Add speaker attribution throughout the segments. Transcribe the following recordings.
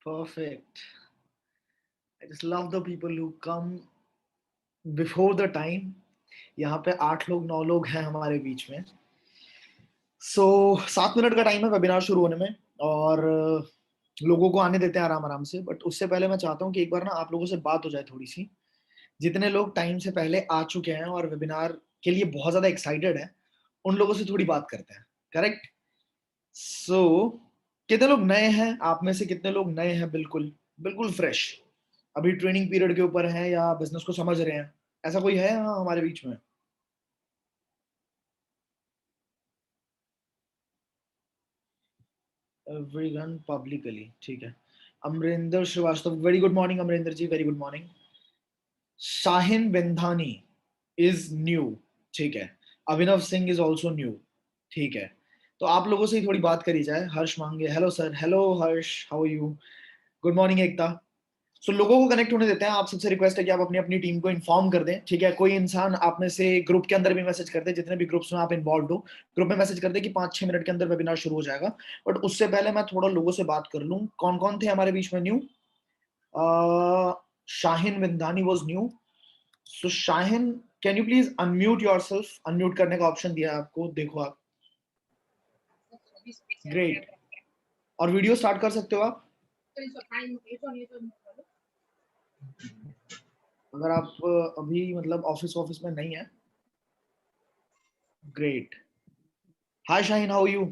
Speaker 1: Perfect. I just love the people who come before the time. यहाँ पे 8 लोग 9 लोग हैं हमारे बीच में. सो 7 मिनट का टाइम है वेबिनार शुरू होने में. और लोगों को आने देते हैं आराम आराम से. बट उससे पहले मैं चाहता हूँ कि एक बार ना आप लोगों से बात हो जाए थोड़ी सी. जितने लोग टाइम से पहले आ चुके हैं और वेबिनार के लिए बहुत ज्यादा एक्साइटेड है, उन लोगों से थोड़ी बात करते हैं. करेक्ट. सो कितने लोग नए हैं आप में से? कितने लोग नए हैं? बिल्कुल बिल्कुल फ्रेश, अभी ट्रेनिंग पीरियड के ऊपर हैं या बिजनेस को समझ रहे हैं? ऐसा कोई है हाँ हमारे बीच में? Everyone publicly. ठीक है. Amarinder Srivastava, very good morning Amarinder ji, very good morning. Shahin Bindhani is new. ठीक है. Abhinav Singh is also new. ठीक है. तो आप लोगों से ही थोड़ी बात करी जाए. Harsh Mange, hello sir. Hello Harsh, how are you? Good morning Ekta. So लोगों को कनेक्ट होने देते हैं. आप सबसे रिक्वेस्ट है कि आप अपनी अपनी टीम को इन्फॉर्म कर दें. ठीक है. कोई इंसान आप में से ग्रुप के अंदर भी मैसेज कर दे, जितने भी ग्रुप्स में आप इन्वॉल्व हो, ग्रुप में मैसेज कर दे कि 5-6 मिनट के अंदर वेबिनार शुरू हो जाएगा. बट उससे पहले मैं थोड़ा लोगों से बात कर लूं. कौन कौन थे हमारे बीच में new? Shahin Vindani was new. So Shahin, can you please unmute yourself? Unmute करने का ऑप्शन दिया है आपको, देखो आप. ग्रेट. और वीडियो स्टार्ट कर सकते हो आप अगर आप अभी मतलब ऑफिस ऑफिस में नहीं है. Great. Hi Shaheen, how you?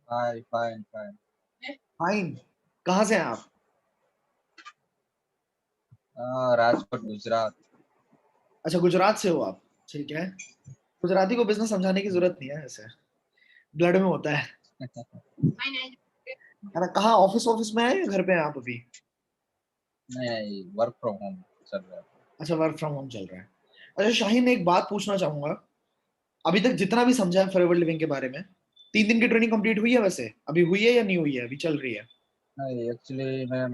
Speaker 2: Hi, fine, fine.
Speaker 1: Fine. कहाँ से हैं आप?
Speaker 2: राजकोट गुजरात.
Speaker 1: अच्छा, गुजरात से हो आप. ठीक है. गुजराती को बिजनेस समझाने की जरूरत नहीं है, ऐसे ब्लड में होता है. है ना? कहाँ, ऑफिस ऑफिस में है या घर पे हैं आप अभी?
Speaker 2: नहीं, वर्क फ्रॉम होम चल रहा है.
Speaker 1: अच्छा, वर्क फ्रॉम होम चल रहा है. अच्छा शाहिन, एक बात पूछना चाहूंगा. अभी तक जितना भी समझा है फॉरएवर लिविंग के बारे में, 3 दिन की ट्रेनिंग कंप्लीट हुई है वैसे? अभी हुई है या नहीं हुई है? अभी चल रही है?
Speaker 2: नहीं, एक्चुअली मैं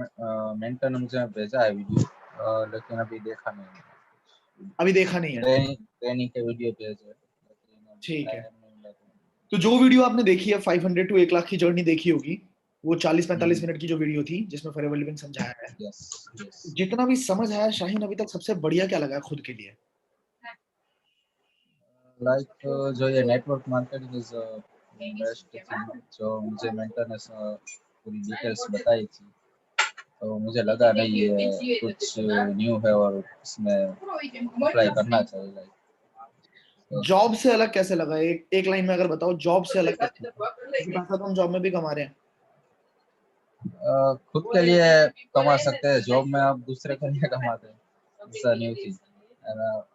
Speaker 2: मेंटर ने मुझे भेजा है वीडियो, लेकिन अभी देखा नहीं.
Speaker 1: अभी देखा नहीं है.
Speaker 2: ट्रेनिंग के वीडियो भेजे, लेकिन अभी
Speaker 1: ठीक है.
Speaker 2: टाइम नहीं मिला.
Speaker 1: तो जो वीडियो आपने देखी है 500 टू 1 लाख की जर्नी देखी होगी, वो 40-45
Speaker 2: हम्म.
Speaker 1: मिनट की जो वीडियो थी जिसमें फॉरएवर लिविंग समझाया है,
Speaker 2: यस, यस.
Speaker 1: जितना भी समझ आया शाहीन, अभी तक सबसे बढ़िया क्या लगा है खुद के लिए?
Speaker 2: लाइक जो ये network marketing is best thing, जो मुझे मेंटर ने पूरी डिटेल्स बताई थी, तो मुझे लगा नहीं ये कुछ न्यू है और इसमें अप्लाई करना चाहिए. लाइक
Speaker 1: जॉब से अलग कैसे लगा? एक एक लाइन में अगर बताओ, जॉब से अलग कैसे लगा? क्योंकि पैसा तो हम जॉब में भी कमा रहे हैं.
Speaker 2: खुद के लिए कमा सकते हैं, जॉब में आप दूसरे के लिए कमाते हैं. ऐसा न्यू थिंग.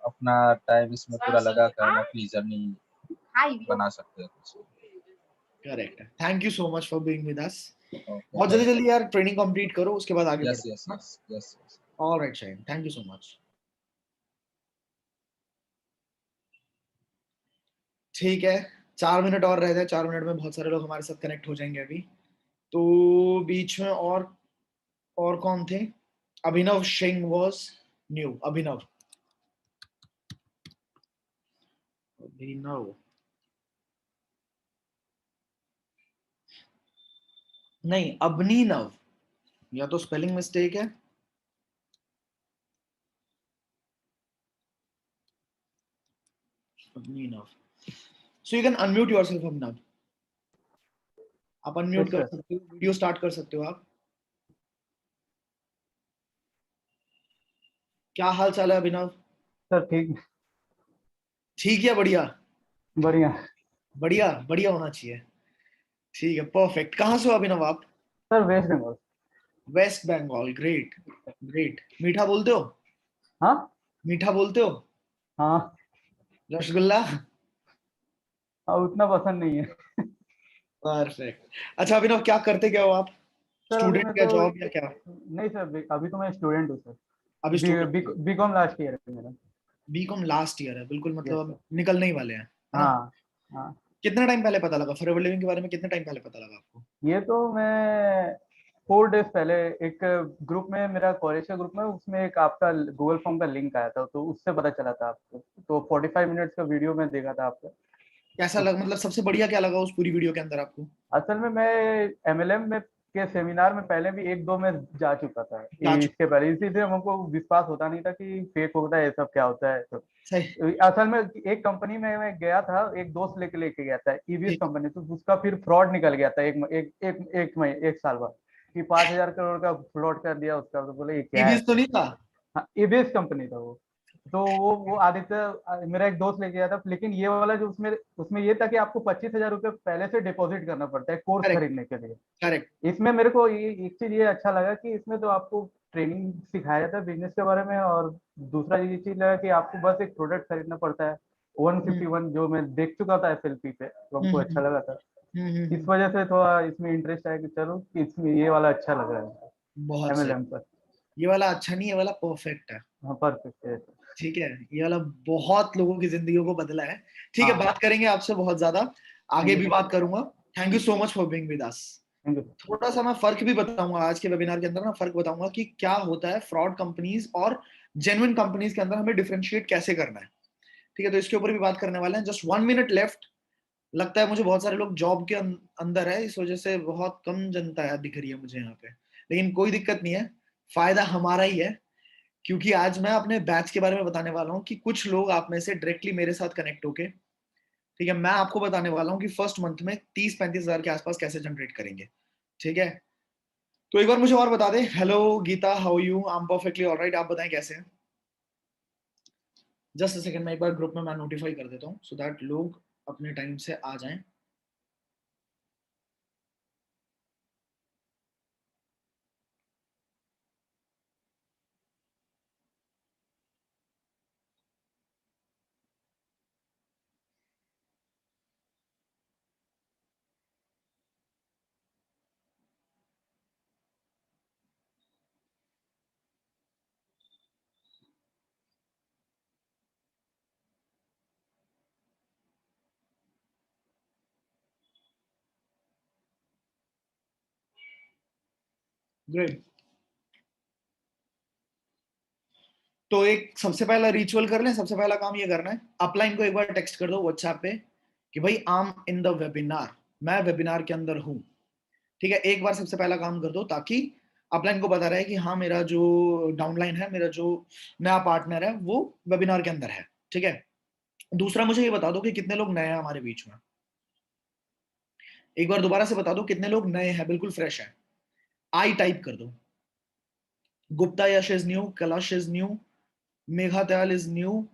Speaker 2: अपना टाइम इसमें पूरा लगा कर हम अपनी जर्नी बना सकते हैं कुछ.
Speaker 1: करेक्ट है. Thank you so much for being with us.
Speaker 2: Okay,
Speaker 1: बहुत जल्दी
Speaker 2: थैंक
Speaker 1: जल्दी यार ट्रेनिंग कंप्लीट करो, उसके बाद आगे
Speaker 2: यू. यस,
Speaker 1: बढ़ते
Speaker 2: यस,
Speaker 1: हैं.
Speaker 2: Yes, yes, yes.
Speaker 1: Alright Shaheen, thank you so much. ठीक है. 4 मिनट और रहते हैं. 4 मिनट में बहुत सारे लोग हमारे साथ कनेक्ट हो जाएंगे अभी. तो बीच में और कौन थे? अभिनव सिंह वॉज न्यू. अभिनव. अभिनव नहीं, अबनी नव. या तो स्पेलिंग मिस्टेक है. Abhinav. So you can unmute yourself Abhinav. आप अनम्यूट
Speaker 3: यस
Speaker 1: कर
Speaker 3: सर.
Speaker 1: सकते हो, वीडियो स्टार्ट कर सकते हो आप. क्या हाल चाल है अभिनव?
Speaker 3: सर ठीक.
Speaker 1: ठीक है. बढ़िया.
Speaker 3: बढ़िया.
Speaker 1: बढ़िया बढ़िया होना चाहिए. ठीक है, परफेक्ट. कहाँ से हो अभिनव आप?
Speaker 3: Sir West Bengal.
Speaker 1: West Bengal. Great. Great. मीठा बोलते हो?
Speaker 3: हाँ.
Speaker 1: मीठा बोलते हो?
Speaker 3: हाँ.
Speaker 1: रसगुल्ला.
Speaker 3: हाँ, उतना पसंद नहीं है.
Speaker 1: परफेक्ट. अच्छा अभिनव, क्या करते क्या हो आप?
Speaker 3: सर अभी मैं
Speaker 1: स्टूडेंट या
Speaker 3: तो
Speaker 1: जॉब या क्या?
Speaker 3: नहीं सर, अभी तो मैं स्टूडेंट हूँ सर.
Speaker 1: अभी स्टूडेंट.
Speaker 3: बीकॉम लास्ट ईयर है मेरा.
Speaker 1: बीकॉम लास्ट ईयर है बिल्कुल, मतलब
Speaker 3: यस
Speaker 1: अब
Speaker 3: सर.
Speaker 1: निकलने ही वाले हैं, है ना?
Speaker 3: हाँ. हाँ.
Speaker 1: कितना टाइम पहले पता लगा फॉरएवर लिविंग के बारे में? कितने टाइम पहले पता लगा आपको?
Speaker 3: ये तो मैं 4 डेज पहले एक ग्रुप में, मेरा कॉलेज का ग्रुप में, उसमें एक आपका गूगल फॉर्म का लिंक आया था, तो उससे पता चला था आपको. तो 45 मिनट्स का वीडियो मैं देखा था आपका.
Speaker 1: कैसा लगा, मतलब सबसे बढ़िया क्या लगा उस पूरी वीडियो के अंदर आपको?
Speaker 3: असल में मैं एमएलएम में के सेमिनार में पहले भी 1-2 में जा चुका था
Speaker 1: जा
Speaker 3: इसके पहले, इसी से हमको विश्वास होता नहीं था कि फेक होता है ये सब क्या होता है। तो
Speaker 1: सही।
Speaker 3: असल में एक कंपनी में मैं गया था, एक दोस्त लेके गया था ईवीएस
Speaker 1: ठीक।
Speaker 3: कंपनी, तो उसका फिर फ्रॉड निकल गया था एक साल बाद कि 5,000 करोड़ का फ्रॉड कर दिया उसका। तो बोले ये क्या है
Speaker 1: ईवीएस तो
Speaker 3: सर?
Speaker 1: नहीं था।
Speaker 3: हाँ, ईवीएस कंपनी था वो। तो वो आदित्य मेरा एक दोस्त लेके गया था, लेकिन ये वाला जो उसमें उसमें ये था कि आपको 25,000 रुपये पहले से डिपॉजिट करना पड़ता है कोर्स
Speaker 1: करेक्ट।
Speaker 3: खरीदने के लिए।
Speaker 1: करेक्ट।
Speaker 3: इसमें मेरे को ये एक चीज ये अच्छा लगा कि इसमें तो आपको ट्रेनिंग सिखाया जाता है बिजनेस के बारे में, और दूसरा ये चीज लगा कि आपको बस एक प्रोडक्ट खरीदना पड़ता है 151, जो मैं देख चुका था एफएलपी पे, तो हमको अच्छा लगा था। इस
Speaker 1: हम्म।
Speaker 3: वजह से थोड़ा इसमें इंटरेस्ट आया कि चलो कि इसमें ये वाला अच्छा लग रहा है
Speaker 1: बहुत सही।
Speaker 3: एमएलएम पर।
Speaker 1: ये वाला अच्छा नहीं, ये वाला परफेक्ट है।
Speaker 3: हाँ परफेक्ट है।
Speaker 1: ठीक है, ये वाला बहुत लोगों की जिंदगियों को बदला है। ठीक है,
Speaker 3: हाँ
Speaker 1: बात करेंगे आपसे बहुत ज्यादा, आगे
Speaker 3: थैंक
Speaker 1: भी
Speaker 3: यू
Speaker 1: बात करूंगा। Thank you so much for being with us.
Speaker 3: Thank you.
Speaker 1: थोड़ा सा मैं फर्क भी बताऊंगा आज के वेबिनार के अंदर ना, फर्क बताऊंगा कि क्या होता है फ्रॉड कंपनीज और जेन्युइन कंपनीज के अंदर, हमें डिफरेंशिएट कैसे करना है। ठीक है, तो इसके ऊपर भी बात करने वाले हैं। Just 1 minute left. लगता है मुझे बहुत सारे लोग जॉब के अंदर है, इस वजह से बहुत कम जनता है दिख रही है मुझे यहाँ पे, लेकिन कोई दिक्कत नहीं है, फायदा हमारा ही है। क्योंकि आज मैं अपने बैच के बारे में बताने वाला हूँ कि कुछ लोग आप में से डायरेक्टली मेरे साथ कनेक्ट होके, ठीक है, मैं आपको बताने वाला हूँ कि फर्स्ट मंथ में 30-35 हजार के आसपास कैसे जनरेट करेंगे। ठीक है, तो एक बार मुझे और बता दे। Hello Geeta, how you? I am perfectly alright. आप बताएं कैसे हैं? जस्ट अ सेकंड, मैं एक बार ग्रुप में मैं नोटिफाई कर देता हूँ सो दैट लोग अपने टाइम से आ जाएं। ग्रेट। तो एक सबसे पहला रिचुअल कर लें। सबसे पहला काम ये करना है, अपलाइन को एक बार टेक्स्ट कर दो व्हाट्सएप पे कि भाई I am in the webinar, मैं वेबिनार के अंदर हूं। ठीक है, एक बार सबसे पहला काम कर दो ताकि अपलाइन को पता रहे कि हाँ, मेरा जो डाउनलाइन है, मेरा जो नया पार्टनर है वो वेबिनार के अंदर है। ठीक है, दूसरा मुझे ये बता दो कि कितने लोग नए हैं हमारे बीच में। एक बार दोबारा से बता दो कितने लोग नए हैं, बिल्कुल फ्रेश है। आई टाइप कर दो। Gupta Yash is new, Kailash is new, Megha Tyal is new,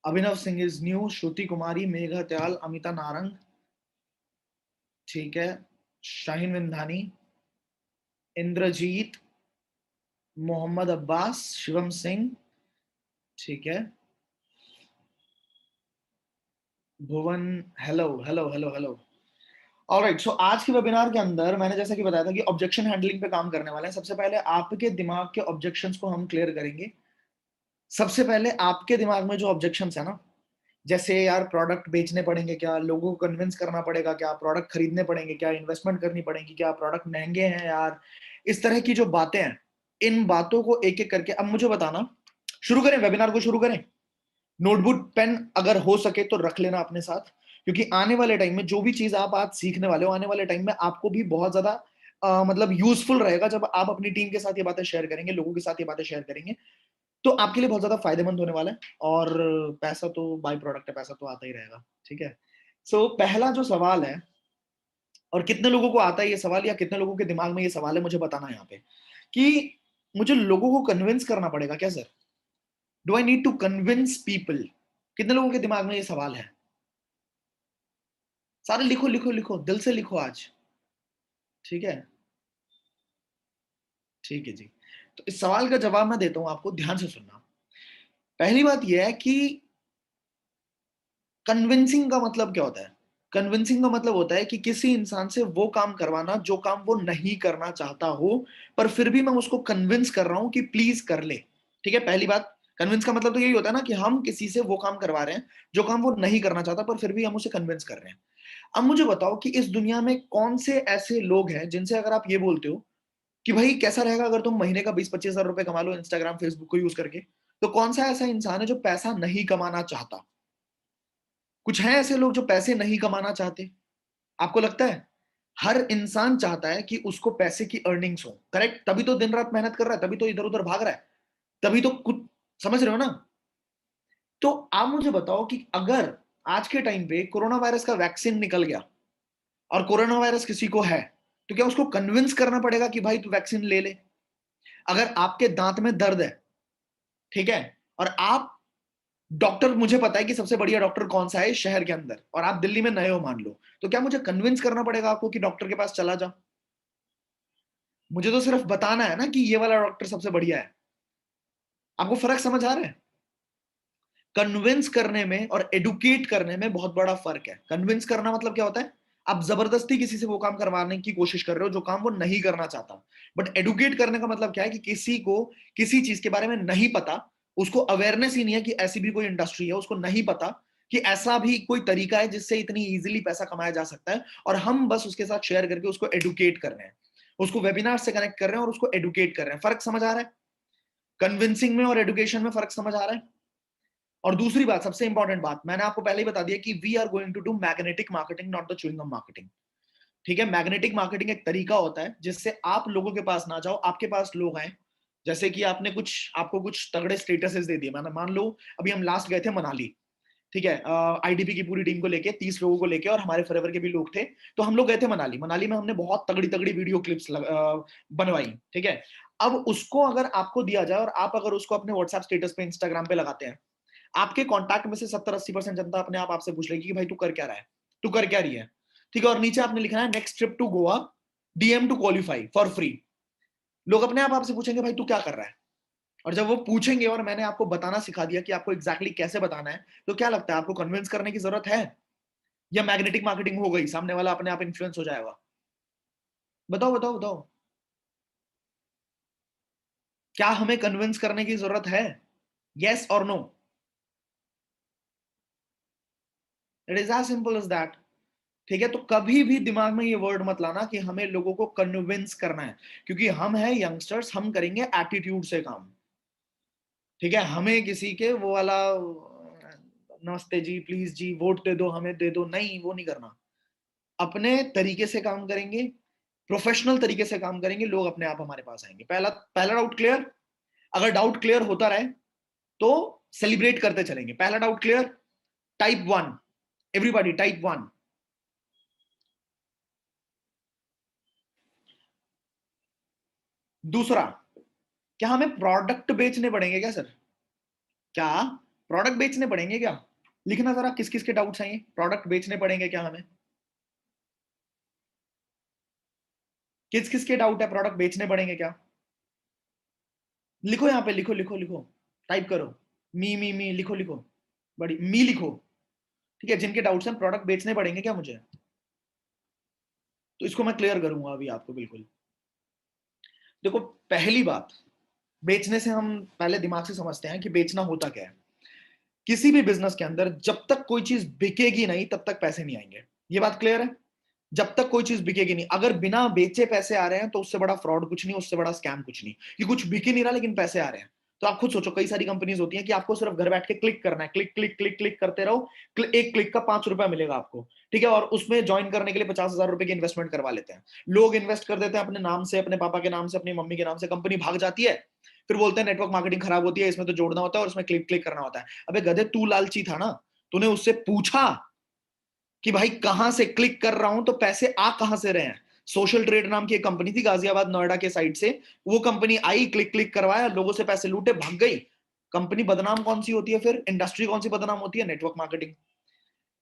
Speaker 1: Abhinav Singh is new, Shruti Kumari, Megha Tyal, Amita Narang, ठीक है, शाहीन विंधानी, इंद्रजीत, मोहम्मद अब्बास, शिवम सिंह, ठीक है, Bhuvan, hello hello hello hello. Alright, so आज के वेबिनार के अंदर मैंने जैसा कि बताया था कि ऑब्जेक्शन हैंडलिंग पे काम करने वाले हैं। सबसे पहले आपके दिमाग के ऑब्जेक्शंस को हम क्लियर करेंगे। सबसे पहले आपके दिमाग में जो ऑब्जेक्शंस है ना, जैसे यार प्रोडक्ट बेचने पड़ेंगे क्या, लोगों को कन्विंस करना पड़ेगा क्या, प्रोडक्ट खरीदने पड़ेंगे क्या, इन्वेस्टमेंट करनी पड़ेगी क्या, प्रोडक्ट महंगे हैं यार, इस तरह की जो बातें हैं, इन बातों को एक एक करके अब मुझे बताना। शुरू करें, वेबिनार को शुरू करें। नोटबुक पेन अगर हो सके तो रख लेना अपने साथ, क्योंकि आने वाले टाइम में जो भी चीज आप आज सीखने वाले हो, आने वाले टाइम में आपको भी बहुत ज्यादा मतलब यूजफुल रहेगा जब आप अपनी टीम के साथ ये बातें शेयर करेंगे, लोगों के साथ ये बातें शेयर करेंगे, तो आपके लिए बहुत ज्यादा फायदेमंद होने वाला है। और पैसा तो बाय प्रोडक्ट है, पैसा तो आता ही रहेगा। ठीक है, सो पहला जो सवाल है, और कितने लोगों को आता है ये सवाल, या कितने लोगों के दिमाग में ये सवाल है, मुझे बताना है यहाँ पे कि मुझे लोगों को कन्विंस करना पड़ेगा क्या sir? Do I need to convince people? कितने लोगों के दिमाग में ये सवाल है? सारे लिखो लिखो लिखो, दिल से लिखो आज। ठीक है, ठीक है जी। तो इस सवाल का जवाब मैं देता हूं आपको, ध्यान से सुनना। पहली बात यह है कि कन्विंसिंग का मतलब क्या होता है? कन्विंसिंग का मतलब होता है कि किसी इंसान से वो काम करवाना जो काम वो नहीं करना चाहता हो, पर फिर भी मैं उसको कन्विंस कर रहा हूं कि प्लीज कर ले। ठीक है, पहली बात, कन्विंस का मतलब तो यही होता है ना कि हम किसी से वो काम करवा रहे हैं जो काम वो नहीं करना चाहता, पर फिर भी हम उसे कन्विंस कर रहे हैं। अब मुझे बताओ कि इस दुनिया में कौन से ऐसे लोग हैं जिनसे अगर आप ये बोलते हो कि भाई कैसा रहेगा अगर तुम महीने का 20-25 हजार रुपए कमा लो इंस्टाग्राम फेसबुक को यूज करके, तो कौन सा ऐसा इंसान है जो पैसा नहीं कमाना चाहता? कुछ है ऐसे लोग जो पैसे नहीं कमाना चाहते? आपको लगता है? हर इंसान चाहता है कि उसको पैसे की अर्निंग्स हो, करेक्ट? तभी तो दिन रात मेहनत कर रहा है, तभी तो इधर उधर भाग रहा है, तभी तो कुछ, समझ रहे हो ना? तो आप मुझे बताओ कि अगर आज के टाइम पे कोरोना वायरस का वैक्सीन निकल गया और कोरोना वायरस किसी को है, तो क्या उसको कन्विंस करना पड़ेगा कि भाई तू वैक्सीन ले ले? अगर आपके दांत में दर्द है, ठीक है, और आप डॉक्टर, मुझे पता है कि सबसे बढ़िया डॉक्टर कौन सा है इस शहर के अंदर, और आप दिल्ली में नए हो मान लो, तो क्या मुझे कन्विंस करना पड़ेगा आपको कि डॉक्टर के पास चला जा? मुझे तो सिर्फ बताना है ना कि ये वाला डॉक्टर सबसे बढ़िया है। आपको फर्क समझ आ रहा है? कन्विंस करने में और एडुकेट करने में बहुत बड़ा फर्क है। कन्विंस करना मतलब क्या होता है? आप जबरदस्ती किसी से वो काम करवाने की कोशिश कर रहे हो जो काम वो नहीं करना चाहता। बट एडुकेट करने का मतलब क्या है कि किसी को किसी चीज के बारे में नहीं पता, उसको अवेयरनेस ही नहीं है कि ऐसी भी कोई इंडस्ट्री है, उसको नहीं पता कि ऐसा भी कोई तरीका है जिससे इतनी इजीली पैसा कमाया जा सकता है, और हम बस उसके साथ शेयर करके उसको एडुकेट कर रहे हैं, उसको वेबिनार से कनेक्ट कर रहे हैं और उसको एडुकेट कर रहे हैं। फर्क समझ आ रहा है? कन्विंसिंग में और एडुकेशन में फर्क समझ आ रहा है? और दूसरी बात, सबसे इंपॉर्टेंट बात, मैंने आपको पहले ही बता दिया कि we are going to do magnetic marketing, not the chewing gum marketing. ठीक है? मैग्नेटिक मार्केटिंग एक तरीका होता है जिससे आप लोगों के पास ना जाओ, आपके पास लोग आए। जैसे कि आपको कुछ तगड़े स्टेटसेस दे दिए, मैंने मान लो अभी हम लास्ट गए थे मनाली, ठीक है, आईडीपी की पूरी टीम को लेके, 30 लोगों को लेके, और हमारे फॉरएवर के भी लोग थे। तो हम लोग गए थे मनाली। मनाली में हमने बहुत तगड़ी तगड़ी वीडियो क्लिप्स बनवाई, ठीक है। अब उसको अगर आपको दिया जाए और आप अगर उसको अपने व्हाट्सएप स्टेटस पे, इंस्टाग्राम पे लगाते हैं, आपके कांटेक्ट में से 70-80% जनता अपने आप आपसे पूछ लेगी कि भाई तू कर क्या रहा है, तू कर क्या रही है, ठीक है। और नीचे आपने लिखना है next trip to Goa, DM to qualify for free. लोग अपने आप आपसे पूछेंगे भाई तू क्या कर रहा है। और जब वो पूछेंगे और मैंने आपको बताना सिखा दिया कि आपको एग्जैक्टली कैसे बताना है, तो क्या लगता है आपको कन्विंस करने की जरूरत है, या मैग्नेटिक मार्केटिंग हो गई, सामने वाला अपने आप इन्फ्लुएंस हो जाएगा? बताओ बताओ बताओ, क्या हमें कन्विंस करने की जरूरत है? यस और no? It is as simple as that. ठीक है? तो कभी भी दिमाग में ये वर्ड मत लाना कि हमें लोगों को कन्विंस करना है, क्योंकि हम हैं यंगस्टर्स, हम करेंगे एटीट्यूड से काम। ठीक है? हमें किसी के वो वाला नमस्ते जी, प्लीज जी, वोट दे दो, हमें दे दो, नहीं, वो नहीं करना। अपने तरीके से काम करेंगे, प्रोफेशनल तरीके से काम करेंगे, लोग अपने आप हमारे पास आएंगे। पहला पहला डाउट क्लियर? अगर डाउट क्लियर होता रहे तो सेलिब्रेट करते चलेंगे। पहला doubt clear? Type 1, everybody type 1। दूसरा, क्या हमें प्रोडक्ट बेचने पड़ेंगे क्या सर? क्या प्रोडक्ट बेचने पड़ेंगे क्या? लिखना जरा किस किस के डाउट्स हैं ये। प्रोडक्ट बेचने पड़ेंगे क्या हमें? किस किस के डाउट है प्रोडक्ट बेचने पड़ेंगे क्या? लिखो यहाँ पे, लिखो लिखो लिखो, टाइप करो। मी लिखो लिखो, बड़ी मी लिखो। ठीक है? जिनके डाउट्स हैं प्रोडक्ट बेचने पड़ेंगे क्या मुझे, तो इसको मैं क्लियर करूंगा अभी आपको बिल्कुल। देखो, पहली बात, बेचने से हम पहले दिमाग से समझते हैं कि बेचना होता क्या है। किसी भी बिजनेस के अंदर जब तक कोई चीज बिकेगी नहीं तब तक पैसे नहीं आएंगे। ये बात क्लियर है? जब तक कोई चीज बिकेगी नहीं, अगर बिना बेचे पैसे आ रहे हैं तो उससे बड़ा फ्रॉड कुछ नहीं, उससे बड़ा स्कैम कुछ नहीं। कि कुछ बिक ही नहीं रहा लेकिन पैसे आ रहे हैं। तो आप खुद सोचो, कई सारी कंपनीज होती हैं कि आपको सिर्फ घर बैठ के क्लिक करना है, क्लिक क्लिक क्लिक क्लिक करते रहो, एक क्लिक का 5 रुपया मिलेगा आपको, ठीक है। और उसमें ज्वाइन करने के लिए 50,000 रुपए की इन्वेस्टमेंट करवा लेते हैं। लोग इन्वेस्ट कर देते हैं अपने नाम से, अपने पापा के नाम से, अपनी मम्मी के नाम से, कंपनी भाग जाती है। फिर बोलते हैं नेटवर्क मार्केटिंग खराब होती है, इसमें तो जोड़ना होता है और उसमें क्लिक क्लिक करना होता है। अबे गधे, तू लालची था ना, तूने उससे पूछा कि भाई कहां से क्लिक कर रहा हूं तो पैसे आ कहां से रहे हैं? सोशल ट्रेड नाम की एक कंपनी थी गाजियाबाद नोएडा के साइड से, वो कंपनी आई, क्लिक क्लिक करवाया, लोगों से पैसे लूटे, भाग गई। कंपनी बदनाम कौन सी होती है फिर? इंडस्ट्री कौन सी बदनाम होती है? Network marketing.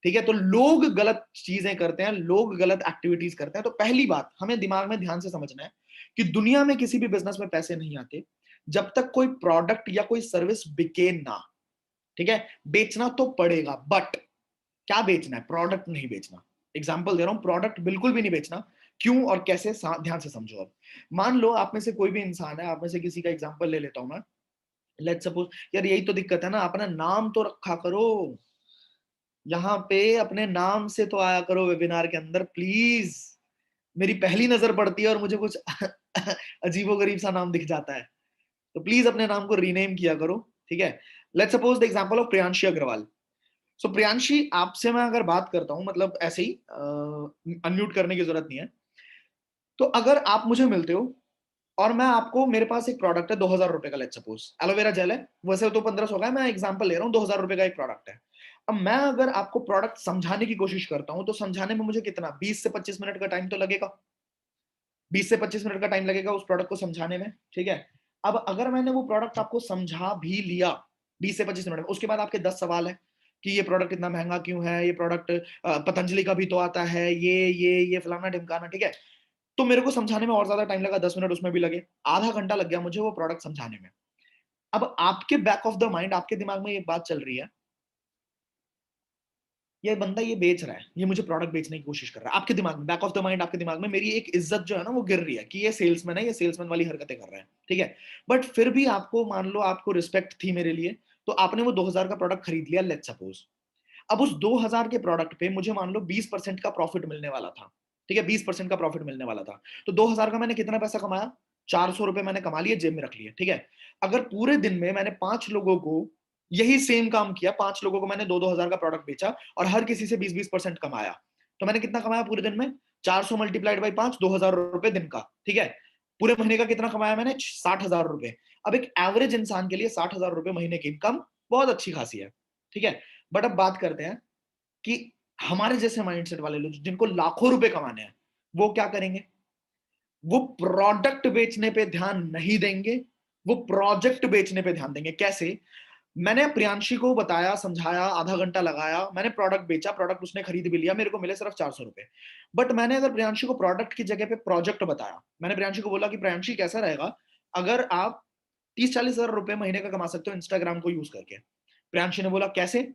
Speaker 1: ठीक है? तो लोग गलत चीजें करते हैं, लोग गलत एक्टिविटीज करते हैं। तो पहली बात हमें दिमाग में ध्यान से समझना है कि दुनिया में किसी भी बिजनेस में पैसे नहीं आते जब तक कोई प्रोडक्ट या कोई सर्विस बिके ना। ठीक है? बेचना तो पड़ेगा, बट क्या बेचना है? प्रोडक्ट नहीं बेचना। एग्जाम्पल दे रहा हूं, प्रोडक्ट बिल्कुल भी नहीं बेचना। क्यों और कैसे, ध्यान से समझो। अब मान लो आप में से कोई भी इंसान है, आप में से किसी का एग्जाम्पल ले लेता हूं मैं। लेट्स सपोज, यार यही तो दिक्कत है ना, अपना नाम तो रखा करो यहाँ पे, अपने नाम से तो आया करो वेबिनार के अंदर प्लीज। मेरी पहली नजर पड़ती है और मुझे कुछ अजीबोगरीब सा नाम दिख जाता है, तो प्लीज अपने नाम को रीनेम किया करो। ठीक है? Let's suppose the example of Priyanshi Agarwal. So Priyanshi, आपसे मैं अगर बात करता हूं, मतलब ऐसे ही, अनम्यूट करने की जरूरत नहीं है। तो अगर आप मुझे मिलते हो और मैं आपको, मेरे पास एक प्रोडक्ट है 2000 रुपए का, लेट्स सपोज एलोवेरा जेल है, वैसे तो 1500 का है, मैं एग्जांपल ले रहा हूँ, 2000 रुपए का एक प्रोडक्ट है। अब मैं अगर आपको प्रोडक्ट समझाने की कोशिश करता हूं तो समझाने में मुझे कितना 20 से 25 मिनट का टाइम तो लगेगा, 20 से 25 मिनट का टाइम लगेगा उस प्रोडक्ट को समझाने में, ठीक है। अब अगर मैंने वो प्रोडक्ट आपको समझा भी लिया 20 से 25 मिनट में, उसके बाद आपके 10 सवाल है कि ये प्रोडक्ट इतना महंगा क्यों है, ये प्रोडक्ट पतंजलि का भी तो आता है, ये फलाना ढिमकाना, ठीक है। तो मेरे को समझाने में और ज्यादा टाइम लगा, 10 मिनट उसमें भी लगे, आधा घंटा लग गया मुझे वो प्रोडक्ट समझाने में। अब आपके बैक ऑफ द माइंड, आपके दिमाग में एक बात चल रही है, ये बंदा ये बेच रहा है, ये मुझे प्रोडक्ट बेचने की कोशिश कर रहा है। आपके दिमाग में, बैक ऑफ द माइंड, आपके दिमाग में मेरी एक इज्जत जो है ना वो गिर रही है कि ये सेल्समैन है, ये सेल्समैन वाली हरकतें कर रहा है, ठीक है। बट फिर भी आपको, मान लो आपको रिस्पेक्ट थी मेरे लिए, तो आपने वो 2000 का प्रोडक्ट खरीद लिया, लेट्स सपोज। अब उस 2000 के प्रोडक्ट पे मुझे मान लो 20% का प्रॉफिट मिलने वाला था, ठीक है, 20% का प्रॉफिट मिलने वाला था। तो 2000 का मैंने कितना पैसा कमाया, 400 रुपए मैंने कमा लिए, जेब में रख लिए, ठीक है। अगर पूरे दिन में मैंने 5 लोगों को यही सेम काम किया, 5 लोगों को मैंने 2-2000 का प्रोडक्ट बेचा और हर किसी से 20-20% कमाया, तो मैंने कितना कमाया पूरे दिन में, 400 मल्टीप्लाइड बाई 5, 2000 रुपए दिन का, ठीक है। पूरे महीने का कितना कमाया मैंने, 60,000 रुपए। अब एक एवरेज इंसान के लिए 60,000 रुपए महीने की इनकम बहुत अच्छी खासी है, ठीक है। बट अब बात करते हैं कि हमारे जैसे माइंडसेट वाले लोग जिनको लाखों रुपए कमाने हैं, वो क्या करेंगे, वो प्रोडक्ट बेचने पे ध्यान नहीं देंगे, वो प्रोजेक्ट बेचने पे ध्यान देंगे। कैसे, मैंने प्रियांशी को बताया, समझाया, आधा घंटा लगाया, मैंने प्रोडक्ट बेचा, प्रोडक्ट उसने खरीद भी लिया, मेरे को मिले सिर्फ 400 रुपए। बट मैंने अगर प्रियांशी को प्रोडक्ट की जगह पे प्रोजेक्ट बताया, मैंने प्रियांशी को बोला कि प्रियांशी कैसा रहेगा अगर आप 30-40 हजार रुपए महीने का कमा सकते हो इंस्टाग्राम को यूज करके। प्रियांशी ने बोला कैसे,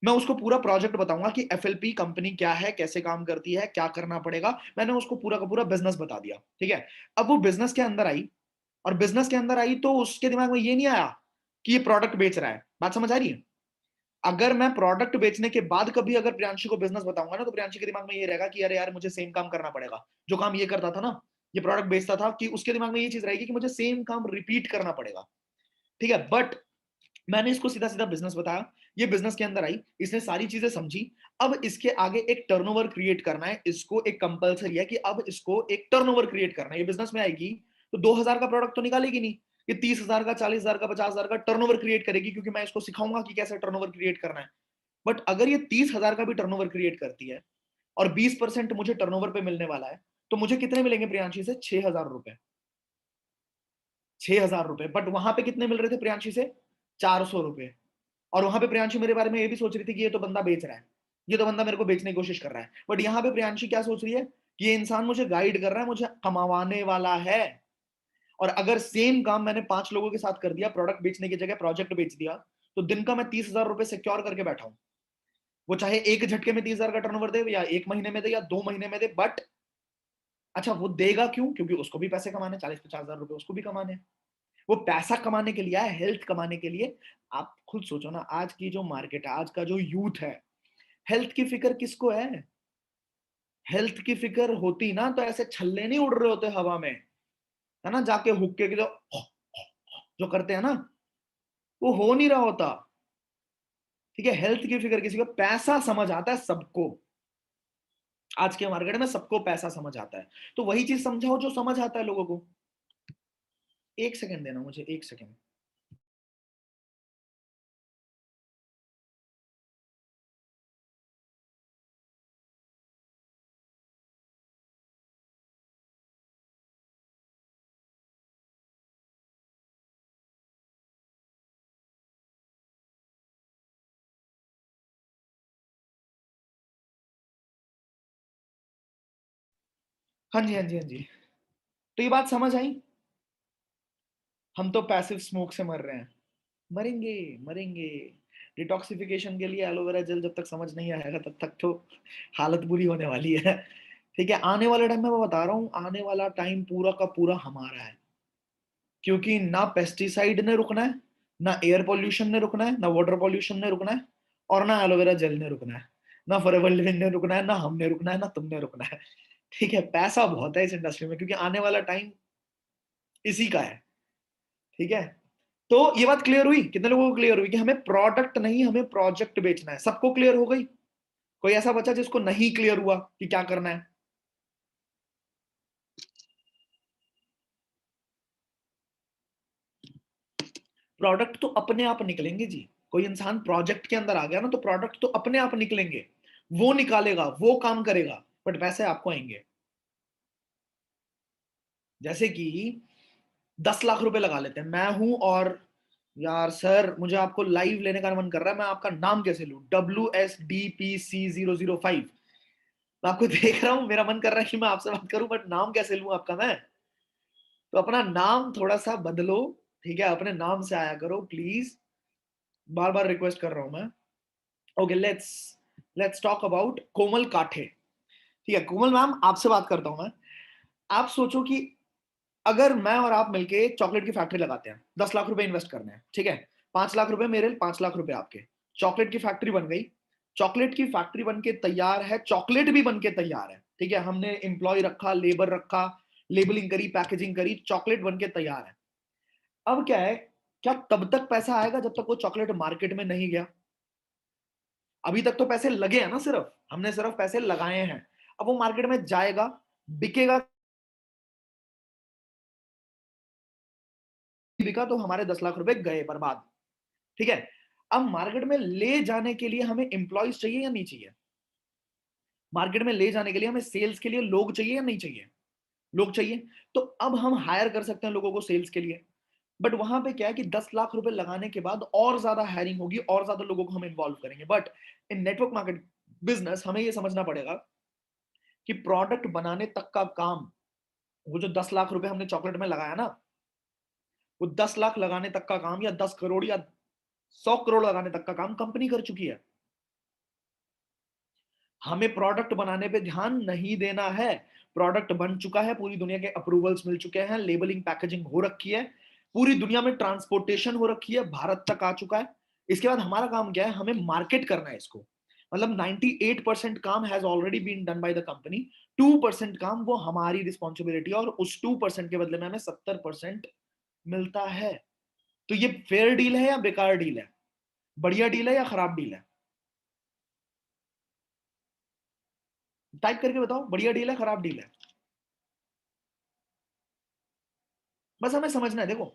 Speaker 1: मैं उसको पूरा प्रोजेक्ट बताऊंगा कि एफएलपी कंपनी क्या है, कैसे काम करती है, क्या करना पड़ेगा। मैंने उसको पूरा का पूरा बिजनेस बता दिया, ठीक है। अब वो बिजनेस के अंदर आई, और बिजनेस के अंदर आई तो उसके दिमाग में ये नहीं आया कि ये प्रोडक्ट बेच रहा है। बात समझ आ रही है। अगर मैं प्रोडक्ट बेचने के बाद कभी अगर प्रियांशी को बिजनेस बताऊंगा ना, तो प्रियांशी के दिमाग में ये रहेगा कि अरे यार मुझे सेम काम करना पड़ेगा, जो काम ये करता था ना, ये प्रोडक्ट बेचता था, कि उसके दिमाग में ये चीज रहेगी कि मुझे सेम काम रिपीट करना पड़ेगा, ठीक है। बट मैंने इसको सीधा सीधा बिजनेस बताया, ये बिजनेस के अंदर आई, इसने सारी चीजें समझी। अब इसके आगे एक टर्नओवर क्रिएट करना है, इसको एक कंपलसरी है कि अब इसको एक टर्नओवर क्रिएट करना है। ये बिजनेस में आएगी तो 2000 का प्रोडक्ट तो निकालेगी नहीं, ये 30,000 का, 40,000 का, 50,000 का टर्नओवर क्रिएट करेगी, क्योंकि मैं इसको सिखाऊंगा कि कैसे टर्नओवर क्रिएट करना है। बट अगर ये 30,000 का भी टर्नओवर क्रिएट करती है और 20% मुझे टर्नओवर पे मिलने वाला है, तो मुझे कितने मिलेंगे प्रियांशी से, 6,000 रुपए, 6,000 रुपए। बट वहां पे कितने मिल रहे थे प्रियांशी से, 400 रुपए। और वहां पे प्रियांशी मेरे बारे में ये भी सोच रही थी कि ये तो बंदा बेच रहा है, ये तो बंदा मेरे को बेचने की कोशिश कर रहा है। बट यहाँ पे प्रियांशी क्या सोच रही है कि ये इंसान मुझे गाइड कर रहा है, मुझे कमावाने वाला है। और अगर सेम काम मैंने 5 लोगों के साथ कर दिया, प्रोडक्ट बेचने की जगह प्रोजेक्ट बेच दिया, तो दिन का मैं 30,000 रुपए सिक्योर करके बैठा हूं। वो चाहे एक झटके में 30,000 का टर्नओवर दे, या 1 महीने में दे, या 2 महीने में दे, बट अच्छा वो देगा क्यों, क्योंकि उसको भी पैसे कमाने, 40-50 हजार रुपए उसको भी कमाने। वो पैसा कमाने के लिए है, हेल्थ कमाने के लिए। आप खुद सोचो ना, आज की जो मार्केट है, आज का जो यूथ है, हेल्थ की फिक्र किसको है। हेल्थ की फिक्र होती ना तो ऐसे छल्ले नहीं उड़ रहे होते हवा में, है ना, जाके हुक्के के जो करते हैं ना, वो हो नहीं रहा होता, ठीक है। हेल्थ की फिक्र किसी को, पैसा समझ आता है सबको, आज के मार्केट में सबको पैसा समझ आता है। तो वही चीज समझाओ जो समझ आता है लोगों को। एक सेकंड देना मुझे, एक सेकंड। हाँ जी, हाँ जी, हाँ जी। तो ये बात समझ आई। हम तो पैसिव स्मोक से मर रहे हैं, मरेंगे, मरेंगे। डिटॉक्सिफिकेशन के लिए एलोवेरा जेल जब तक समझ नहीं आएगा तब तक तो हालत बुरी होने वाली है, ठीक है। आने वाले टाइम में मैं बता रहा हूँ, आने वाला टाइम पूरा का पूरा हमारा है, क्योंकि ना पेस्टिसाइड ने रुकना है, ना एयर पोल्यूशन ने रुकना है, ना वाटर पोल्यूशन ने रुकना है, और ना एलोवेरा जेल ने रुकना है, ना फॉरएवर लिविंग ने रुकना है, ना हमने रुकना है, ना तुमने रुकना है, ठीक है। पैसा बहुत है इस इंडस्ट्री में, क्योंकि आने वाला टाइम इसी का है, ठीक है। तो ये बात क्लियर हुई, कितने लोगों को क्लियर हुई कि हमें प्रोडक्ट नहीं, हमें प्रोजेक्ट बेचना है। सबको क्लियर हो गई, कोई ऐसा बचा जिसको नहीं क्लियर हुआ कि क्या करना है। प्रोडक्ट तो अपने आप निकलेंगे जी। कोई इंसान प्रोजेक्ट के अंदर आ गया ना तो प्रोडक्ट तो अपने आप निकलेंगे, वो निकालेगा, वो काम करेगा, बट पैसे आपको आएंगे। जैसे कि 10 लाख रुपए लगा लेते हैं, मैं हूं और यार सर मुझे आपको लाइव लेने का मन कर रहा है, मैं आपका नाम कैसे लूं, WSDPC005। मैं आपको देख रहा हूं, मेरा मन कर रहा है कि मैं आपसे बात करूं, बट नाम कैसे लूं आपका मैं? तो अपना नाम थोड़ा सा बदलो, ठीक है, अपने नाम से आया करो प्लीज, बार बार रिक्वेस्ट कर रहा हूं मैं। ओके, लेट्स टॉक अबाउट कोमल काठे। ठीक है कोमल मैम, आपसे बात करता हूं मैं। आप सोचो कि अगर मैं और आप मिलके चॉकलेट की फैक्ट्री लगाते हैं, 10 लाख रुपए इन्वेस्ट करने हैं, ठीक है, 5 लाख रुपए मेरे, 5 लाख रुपए आपके, चॉकलेट की फैक्ट्री बन गई। चॉकलेट की फैक्ट्री बन के तैयार है, चॉकलेट भी बन के तैयार है, ठीक है, हमने एम्प्लॉय रखा, लेबर रखा, लेबलिंग करी, पैकेजिंग करी, चॉकलेट बन के तैयार है। अब क्या है, क्या तब तक पैसा आएगा जब तक वो चॉकलेट मार्केट में नहीं गया? अभी तक तो पैसे लगे हैं ना, सिर्फ हमने सिर्फ पैसे लगाए हैं। अब वो मार्केट में जाएगा, बिकेगा, बिका तो हमारे 10 लाख रुपए गए बर्बाद। ठीक है, अब मार्केट में ले जाने के लिए हमें एम्प्लॉयज चाहिए या नहीं चाहिए? मार्केट में ले जाने के लिए हमें सेल्स के लिए लोग चाहिए या नहीं चाहिए? लोग चाहिए। तो अब हम हायर कर सकते हैं लोगों को सेल्स के लिए, बट वहां पे क्या है कि 10 लाख रुपए लगाने के बाद और ज्यादा हायरिंग होगी, और ज्यादा लोगों को हम इन्वॉल्व करेंगे। But in network market business हमें यह समझना पड़ेगा कि प्रोडक्ट बनाने तक का काम, वो जो 10 लाख रुपए हमने चॉकलेट में लगाया ना, वो 10 लाख लगाने तक का काम, या 10 करोड़ या 100 करोड़ लगाने तक का काम कंपनी कर चुकी है। हमें प्रोडक्ट बनाने पे ध्यान नहीं देना है। प्रोडक्ट बन चुका है, पूरी दुनिया के अप्रूवल्स मिल चुके हैं, लेबलिंग पैकेजिंग हो रखी है, पूरी दुनिया में ट्रांसपोर्टेशन हो रखी है, भारत तक आ चुका है। इसके बाद हमारा काम क्या है, हमें मार्केट करना है इसको। मतलब 98% काम has already been done by the company, 2% काम वो हमारी रिस्पॉन्सिबिलिटी, और उस 2% के बदले में हमें 70% मिलता है। तो ये फेयर डील है या बेकार डील है? बढ़िया डील है या खराब डील है? टाइप करके बताओ, बढ़िया डील है खराब डील है? बस हमें समझना है। देखो,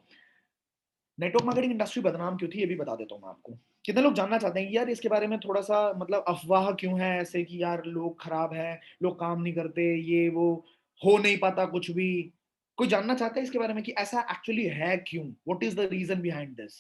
Speaker 1: नेटवर्क मार्केटिंग इंडस्ट्री बदनाम क्यों थी ये भी बता देता हूँ मैं आपको। कितने लोग जानना चाहते हैं कि यार इसके बारे में थोड़ा सा, मतलब अफवाह क्यों है ऐसे कि यार लोग खराब हैं, लोग काम नहीं करते, ये वो, हो नहीं पाता कुछ भी? कोई जानना चाहता है इसके बारे में कि ऐसा एक्चुअली है क्यों? What is the reason behind this?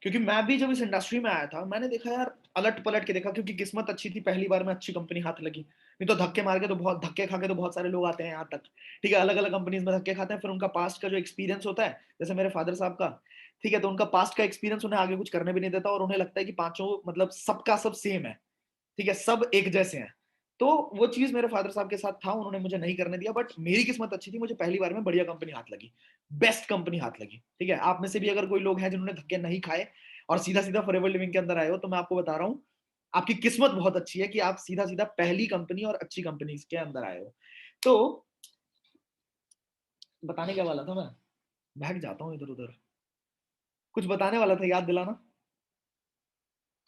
Speaker 1: क्योंकि मैं भी जब इस इंडस्ट्री में आया था, मैंने देखा यार, अलट पलट के देखा, क्योंकि किस्मत अच्छी थी, पहली बार में अच्छी कंपनी हाथ लगी। नहीं तो धक्के मार के तो, बहुत धक्के खा के तो बहुत सारे लोग आते हैं यहाँ तक। ठीक है, अलग अलग कंपनीज में धक्के खाते हैं, फिर उनका पास्ट का जो एक्सपीरियंस होता है, जैसे मेरे फादर साहब का, ठीक है, तो उनका पास्ट का एक्सपीरियंस उन्हें आगे कुछ करने भी नहीं देता, और उन्हें लगता है कि पांचों मतलब सबका सब सेम है, ठीक है, सब एक जैसे हैं। तो वो चीज मेरे फादर साहब के साथ था, उन्होंने मुझे नहीं करने दिया, बट मेरी किस्मत अच्छी थी, मुझे पहली बार में बढ़िया कंपनी हाथ लगी, बेस्ट कंपनी हाथ लगी। ठीक है, आप में से भी अगर कोई लोग हैं जिन्होंने धक्के नहीं खाए और सीधा सीधा फॉरएवर लिविंग के अंदर आए हो, तो मैं आपको बता रहा हूँ, आपकी किस्मत बहुत अच्छी है कि आप सीधा सीधा पहली कंपनी और अच्छी कंपनी के अंदर आए हो। तो बताने क्या वाला था मैं, भाग जाता हूँ इधर उधर। कुछ बताने वाला था, याद दिलाना।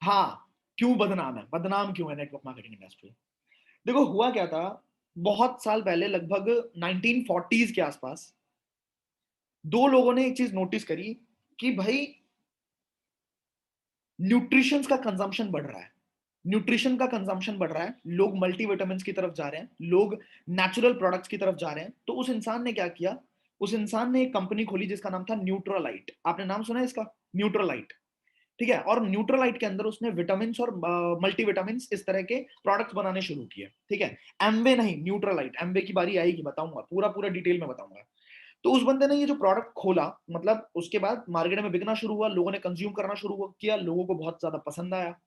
Speaker 1: हाँ, क्यों बदनाम है, बदनाम क्यों है नेटवर्क मार्केटिंग इंडस्ट्री? देखो हुआ क्या था, बहुत साल पहले, लगभग 1940s के आसपास, दो लोगों ने एक चीज नोटिस करी कि भाई न्यूट्रिशन का कंजम्पशन बढ़ रहा है, न्यूट्रिशन का कंजम्पशन बढ़ रहा है, लोग मल्टीविटामिन्स की तरफ जा रहे हैं, लोग नेचुरल प्रोडक्ट्स की तरफ जा रहे हैं। तो उस इंसान ने क्या किया, उस इंसान ने एक कंपनी खोली जिसका नाम था न्यूट्रालाइट। आपने नाम सुना है इसका, न्यूट्रालाइट? ठीक है, और न्यूट्रालाइट के अंदर उसने विटामिन और मल्टीविटामिन इस तरह के प्रोडक्ट्स बनाने शुरू किए। ठीक है, एम्बे नहीं, न्यूट्रालाइट। एम्बे की बारी आएगी, बताऊंगा, पूरा पूरा डिटेल में बताऊंगा। तो उस बंदे ने ये जो प्रोडक्ट खोला, मतलब उसके बाद मार्केट में बिकना शुरू हुआ, लोगों ने कंज्यूम करना शुरू किया, लोगों को बहुत ज्यादा पसंद आया।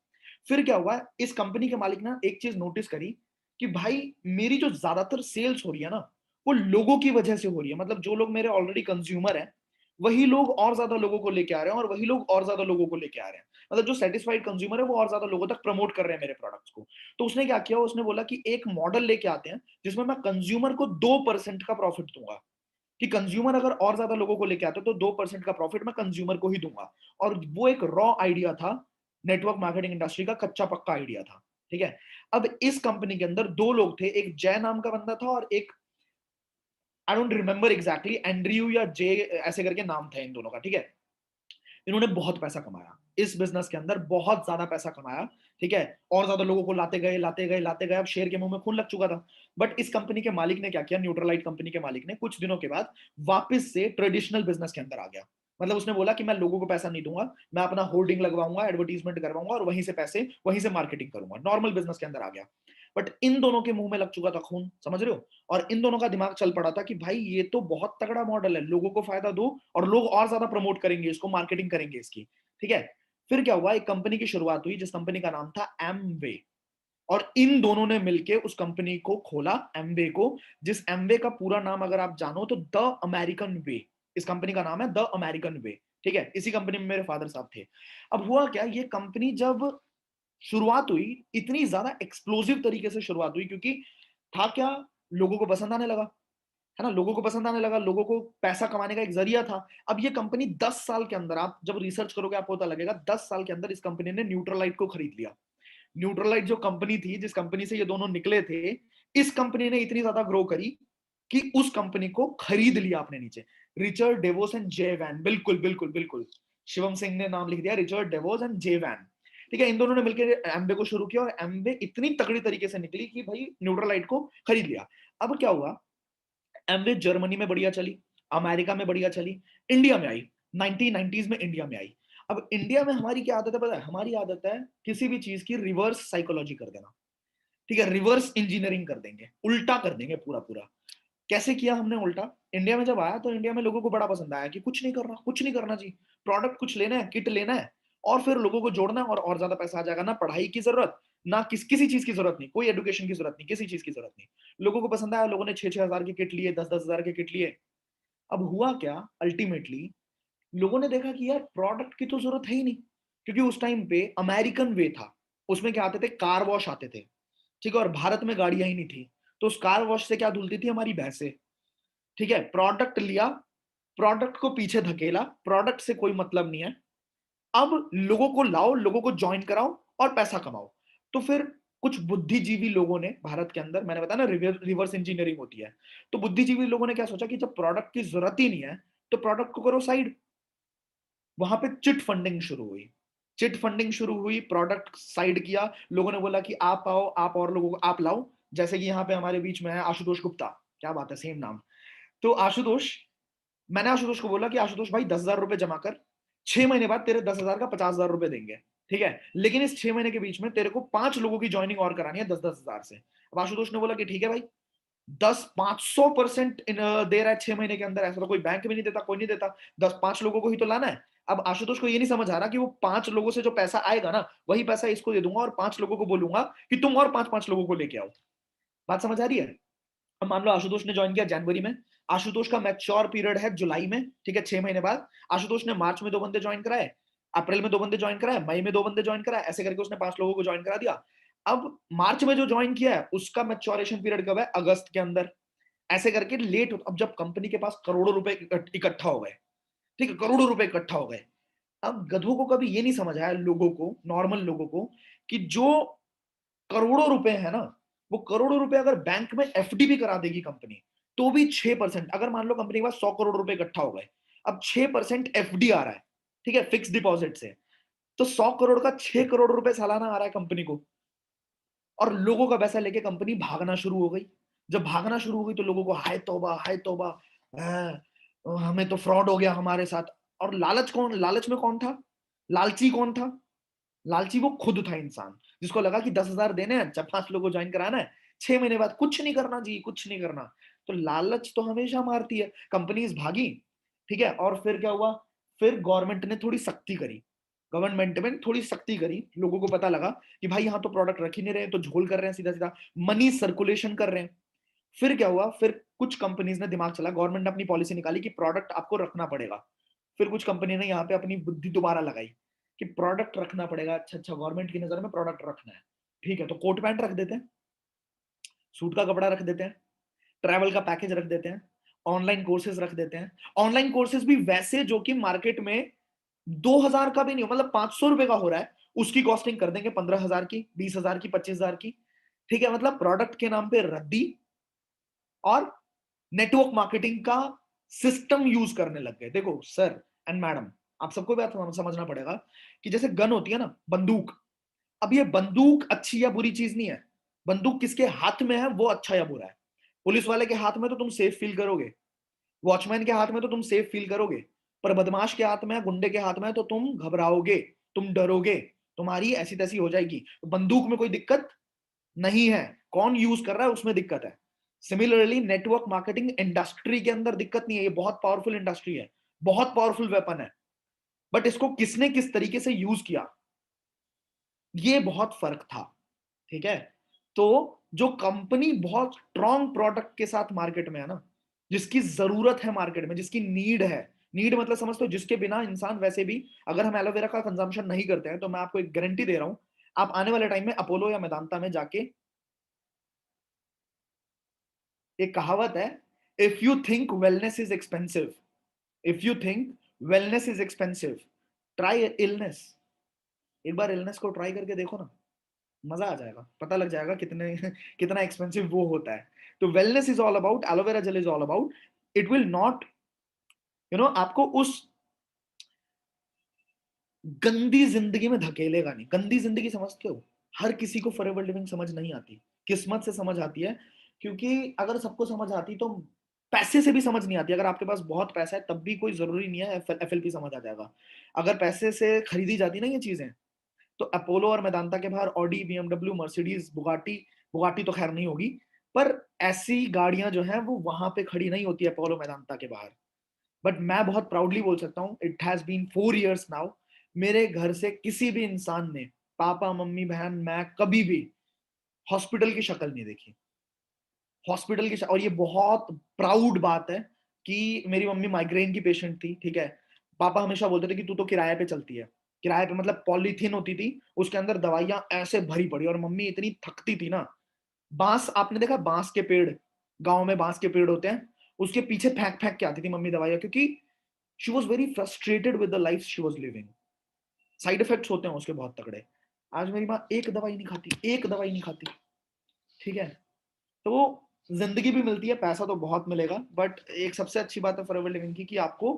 Speaker 1: फिर क्या हुआ, इस कंपनी के मालिक ने एक चीज नोटिस करी कि भाई मेरी जो ज्यादातर सेल्स हो रही है ना, वो लोगों की वजह से हो रही है। मतलब जो लोग मेरे ऑलरेडी कंज्यूमर हैं, वही लोग और ज्यादा लोगों को लेके आ रहे हैं, और वही लोग और ज्यादा लोगों को लेके आ रहे हैं। मतलब जो सेटिस्फाइड कंज्यूमर है वो और ज्यादा लोगों तक प्रमोट कर रहे हैं मेरे प्रोडक्ट्स को। तो उसने क्या किया, उसने बोला कि एक मॉडल लेके आते हैं जिसमें मैं कंज्यूमर को 2% का प्रॉफिट दूंगा, कि कंज्यूमर अगर और ज्यादा लोगों को लेके आते तो 2% का प्रॉफिट मैं कंज्यूमर को ही दूंगा। और वो एक रॉ आइडिया था, नेटवर्क मार्केटिंग इंडस्ट्री का कच्चा पक्का आइडिया था। ठीक है, अब इस कंपनी के अंदर दो लोग थे, एक जय नाम का बंदा था और एक I don't remember exactly, Andrew या जे ऐसे करके नाम था इन दोनों का, ठीक है। इन्होंने बहुत पैसा कमाया इस बिजनेस के अंदर, बहुत ज्यादा पैसा कमाया, ठीक है। और ज्यादा लोगों को लाते गए लाते गए लाते गए, अब शेर के मुंह में खून लग चुका था। बट इस कंपनी के मालिक ने क्या किया, न्यूट्रलाइट कंपनी के मालिक ने कुछ दिनों के बाद वापस से ट्रेडिशनल बिजनेस के अंदर आ गया। मतलब उसने बोला कि मैं लोगों को पैसा नहीं दूंगा, मैं अपना होर्डिंग लगवाऊंगा, एडवर्टीजमेंट करवाऊंगा और वहीं से पैसे, वहीं से मार्केटिंग करूंगा, नॉर्मल बिजनेस के अंदर आ गया। बट इन दोनों के मुंह में लग चुका था खून, समझ रहे हो। और इन दोनों का दिमाग चल पड़ा था कि भाई ये तो बहुत तगड़ा मॉडल है, लोगों को फायदा दो और लोग और ज्यादा प्रमोट करेंगे इसको, मार्केटिंग करेंगे इसकी, ठीक है। फिर क्या हुआ, एक कंपनी की शुरुआत हुई जिस कंपनी का नाम था एमवे, और इन दोनों ने मिलके उस कंपनी को खोला, एमवे को, जिस एमवे का पूरा नाम अगर आप जानो तो द अमेरिकन वे, इस कंपनी का नाम है द अमेरिकन वे, ठीक है। इसी कंपनी में मेरे फादर साहब थे। अब हुआ क्या, ये कंपनी जब शुरुआत हुई, इतनी ज्यादा एक्सप्लोसिव तरीके से शुरुआत हुई, क्योंकि था क्या, लोगों को पसंद आने लगा, है ना, लोगों को पसंद आने लगा, लोगों को पैसा कमाने का एक जरिया था। अब ये कंपनी 10 साल के अंदर, आप जब रिसर्च करोगे आपको पता लगेगा, 10 साल के अंदर इस कंपनी ने न्यूट्रलाइट को खरीद लिया। न्यूट्रलाइट जो कंपनी थी, जिस कंपनी से ये दोनों निकले थे, इस कंपनी ने इतनी ज्यादा ग्रो करी कि उस कंपनी को खरीद लिया अपने नीचे। Richard DeVos and Jay Van, बिल्कुल बिल्कुल बिल्कुल, शिवम सिंह ने नाम लिख दिया, Richard DeVos and Jay Van, ठीक है। इन दोनों ने मिलकर एम्बे को शुरू किया और एम्बे इतनी तगड़ी तरीके से निकली कि भाई न्यूट्रलाइट को खरीद लिया। अब क्या हुआ, एम्बे जर्मनी में बढ़िया चली, अमेरिका में बढ़िया चली, इंडिया में आई, 1990s में इंडिया में आई। अब इंडिया में हमारी क्या आदत है पता है, हमारी आदत है किसी भी चीज की रिवर्स साइकोलॉजी कर देना, ठीक है, रिवर्स इंजीनियरिंग कर देंगे, उल्टा कर देंगे पूरा पूरा। कैसे किया हमने उल्टा, इंडिया में जब आया तो इंडिया में लोगों को बड़ा पसंद आया कि कुछ नहीं करना, कुछ नहीं करना जी, प्रोडक्ट कुछ लेना है, किट लेना है और फिर लोगों को जोड़ना है और ज्यादा पैसा आ जाएगा, ना पढ़ाई की जरूरत, ना किसी चीज की जरूरत नहीं, कोई एजुकेशन की जरूरत नहीं, किसी चीज की जरूरत नहीं। लोगों को पसंद आया, लोगों ने 6-6 हजार के किट लिए, 10-10 हजार के किट लिए। अब हुआ क्या, अल्टीमेटली लोगों ने देखा कि यार प्रोडक्ट की तो जरूरत है ही नहीं, क्योंकि उस टाइम पे अमेरिकन वे था, उसमें क्या आते थे, कार वॉश आते थे, ठीक है, और भारत में गाड़ियां ही नहीं थी, तो उस कार वॉश से क्या धुलती थी, हमारी भैंसें, ठीक है। प्रोडक्ट लिया, प्रोडक्ट को पीछे धकेला, प्रोडक्ट से कोई मतलब नहीं है, अब लोगों को लाओ, लोगों को ज्वाइन कराओ और पैसा कमाओ। तो फिर कुछ बुद्धिजीवी लोगों ने भारत के अंदर, मैंने बताया ना रिवर्स इंजीनियरिंग होती है, तो बुद्धिजीवी लोगों ने क्या सोचा कि जब प्रोडक्ट की जरूरत ही नहीं है तो प्रोडक्ट को करो साइड। वहां पे चिट फंडिंग शुरू हुई, चिट फंडिंग शुरू हुई, प्रोडक्ट साइड किया, लोगों ने बोला कि आप आओ, आप और लोगों को आप लाओ। जैसे कि यहाँ पे हमारे बीच में है आशुतोष गुप्ता, क्या बात है, सेम नाम। तो आशुतोष, मैंने आशुतोष को बोला कि आशुतोष भाई 10 हजार रुपए जमा कर, 6 महीने बाद तेरे 10 हजार का 50 हजार रुपए देंगे, ठीक है, लेकिन इस 6 महीने के बीच में तेरे को 5 लोगों की ज्वाइनिंग और करानी है 10-10 हजार से। अब आशुतोष ने बोला कि ठीक है भाई, 500% दे रहा है 6 महीने के अंदर, ऐसा तो कोई बैंक भी नहीं देता, कोई नहीं देता, 10-5 लोगों को ही तो लाना है। अब आशुतोष को ये नहीं समझ आ रहा कि वो 5 लोगों से जो पैसा आएगा ना, वही पैसा इसको दे दूंगा और 5 लोगों को बोलूंगा कि तुम और 5-5 लोगों को लेके आओ। बात समझ आ रही है। अब मान लो आशुतोष ने ज्वाइन किया जनवरी में, आशुतोष का मैच्योर पीरियड है जुलाई में, ठीक है, 6 महीने बाद। आशुतोष ने मार्च में 2 बंदे ज्वाइन कराए, अप्रैल में 2 बंदे ज्वाइन कराए, मई में 2 बंदे ज्वाइन कराए, ऐसे करके उसने 5 लोगों को ज्वाइन करा दिया। अब मार्च में जो ज्वाइन किया है उसका मैच्योरेशन पीरियड कब है, अगस्त के अंदर, ऐसे करके लेट। अब जब कंपनी के पास करोड़ों रुपए इकट्ठा हो गए, ठीक है, करोड़ों रुपए इकट्ठा हो गए, अब गधों को कभी ये नहीं समझ आया, लोगों को, नॉर्मल लोगों को, कि जो करोड़ों रुपए है ना, वो करोड़ों रुपए अगर बैंक में एफडी भी करा देगी कंपनी, तो भी 6%, अगर मान लो कंपनी के पास 100 करोड़ रुपए इकट्ठा हो गए, अब 6% एफडी आ रहा है, ठीक है, फिक्स डिपॉजिट से, तो 100 करोड़ का 6 करोड़ रुपए सालाना आ रहा है कंपनी को, और लोगों का पैसा लेके कंपनी भागना शुरू हो गई। जब भागना शुरू हो गई तो लोगों को हाय तौबा, हमें तो फ्रॉड हो गया हमारे साथ। और लालच में कौन था, लालची कौन था, लालची वो खुद था इंसान, जिसको लगा कि 10 हजार देने हैं, जब 5 लोगों को ज्वाइन कराना है, 6 महीने बाद कुछ नहीं करना जी, कुछ नहीं करना। तो लालच तो हमेशा मारती है, कंपनीज भागी, ठीक है। और फिर क्या हुआ, फिर गवर्नमेंट ने थोड़ी सख्ती करी, गवर्नमेंट में थोड़ी सख्ती करी, लोगों को पता लगा कि भाई यहाँ तो प्रोडक्ट रख ही नहीं रहे, तो झोल कर रहे हैं, सीधा सीधा मनी सर्कुलेशन कर रहे हैं। फिर क्या हुआ, फिर कुछ कंपनीज ने दिमाग चला, गवर्नमेंट ने अपनी पॉलिसी निकाली कि प्रोडक्ट आपको रखना पड़ेगा। फिर कुछ कंपनी ने यहाँ पे अपनी बुद्धि दोबारा लगाई कि प्रोडक्ट रखना पड़ेगा, अच्छा अच्छा, गवर्नमेंट की नजर में प्रोडक्ट रखना है, ठीक है, तो कोट पैंट रख देते हैं, सूट का कपड़ा रख देते हैं, ट्रैवल का पैकेज रख देते हैं, ऑनलाइन कोर्सेज रख देते हैं। ऑनलाइन कोर्सेज भी वैसे जो कि मार्केट में 2 हजार का भी नहीं हो, मतलब 500 रुपए का हो रहा है, उसकी कॉस्टिंग कर देंगे 15 हजार की, 20 हजार की, 25 हजार की, ठीक है। मतलब प्रोडक्ट के नाम पे रद्दी और नेटवर्क मार्केटिंग का सिस्टम यूज करने लग गए। देखो सर एंड मैडम, आप सबको बात समझना पड़ेगा कि जैसे गन होती है ना, बंदूक, अब ये बंदूक अच्छी या बुरी चीज नहीं है। बंदूक किसके हाथ में है वो अच्छा या बुरा है। पुलिस वाले के हाथ में तो तुम सेफ फील करोगे, वॉचमैन के हाथ में तो तुम सेफ फील करोगे, पर बदमाश के हाथ में, गुंडे के हाथ में तो तुम घबराओगे, तुम डरोगे, तुम्हारी ऐसी तैसी हो जाएगी। तो बंदूक में कोई दिक्कत नहीं है, कौन यूज कर रहा है उसमें दिक्कत है। सिमिलरली नेटवर्क मार्केटिंग इंडस्ट्री के अंदर दिक्कत नहीं है, ये बहुत पावरफुल इंडस्ट्री है, बहुत पावरफुल वेपन है, बट इसको किसने किस तरीके से यूज किया, ये बहुत फर्क था। ठीक है, तो जो कंपनी बहुत स्ट्रॉन्ग प्रोडक्ट के साथ मार्केट में है ना, जिसकी जरूरत है मार्केट में, जिसकी नीड है, नीड मतलब समझते हो, जिसके बिना इंसान वैसे भी, अगर हम एलोवेरा का कंजम्पशन नहीं करते हैं तो मैं आपको एक गारंटी दे रहा हूं, आप आने वाले टाइम में अपोलो या मेदांता में जाके, एक कहावत है, if you think wellness is expensive, if you think wellness is expensive, try illness. एक बार इलनेस को ट्राई करके देखो ना, मजा आ जाएगा, पता लग जाएगा कितने कितना एक्सपेंसिव वो होता है। तो wellness is all about, aloe vera gel is all about, it will not आपको उस गंदी जिंदगी में धकेलेगा नहीं। गंदी जिंदगी समझते हो, हर किसी को फॉरएवर लिविंग समझ नहीं आती, किस्मत से समझ आती है, क्योंकि अगर सबको समझ आती तो पैसे से भी समझ नहीं आती। अगर आपके पास बहुत पैसा है तब भी कोई जरूरी नहीं है एफएलपी समझ आ जाएगा। अगर पैसे से खरीदी जाती ना ये चीजें, तो अपोलो और मेदांता के बाहर Audi, BMW, Mercedes, Bugatti, Bugatti तो खैर नहीं होगी, पर ऐसी गाड़ियां जो हैं वो वहां पे खड़ी नहीं होती अपोलो मेदांता के बाहर। बट मैं बहुत प्राउडली बोल सकता हूँ, it has been 4 years now, मेरे घर से किसी भी इंसान ने, पापा मम्मी बहन मैं, कभी भी हॉस्पिटल की शक्ल नहीं देखी, हॉस्पिटल की और ये बहुत प्राउड बात है कि मेरी मम्मी माइग्रेन की पेशेंट थी। ठीक है, पापा हमेशा बोलते थे कि तू तो किराए पे चलती है, किराए पे मतलब पॉलीथीन होती थी उसके अंदर दवाइयां ऐसे भरी पड़ी, और मम्मी इतनी थकती थी ना, बांस, आपने देखा बांस के पेड़, गांव में बांस के पेड़ होते हैं, उसके पीछे फेंक फेंक के आती थी मम्मी दवाइयां, क्योंकि she was very frustrated with the life she was living. Side effects होते हैं उसके बहुत तगड़े। आज मेरी माँ एक दवाई नहीं खाती, एक दवाई नहीं खाती। ठीक है, तो जिंदगी भी मिलती है, पैसा तो बहुत मिलेगा, बट एक सबसे अच्छी बात है फॉरएवर लिविंग की कि आपको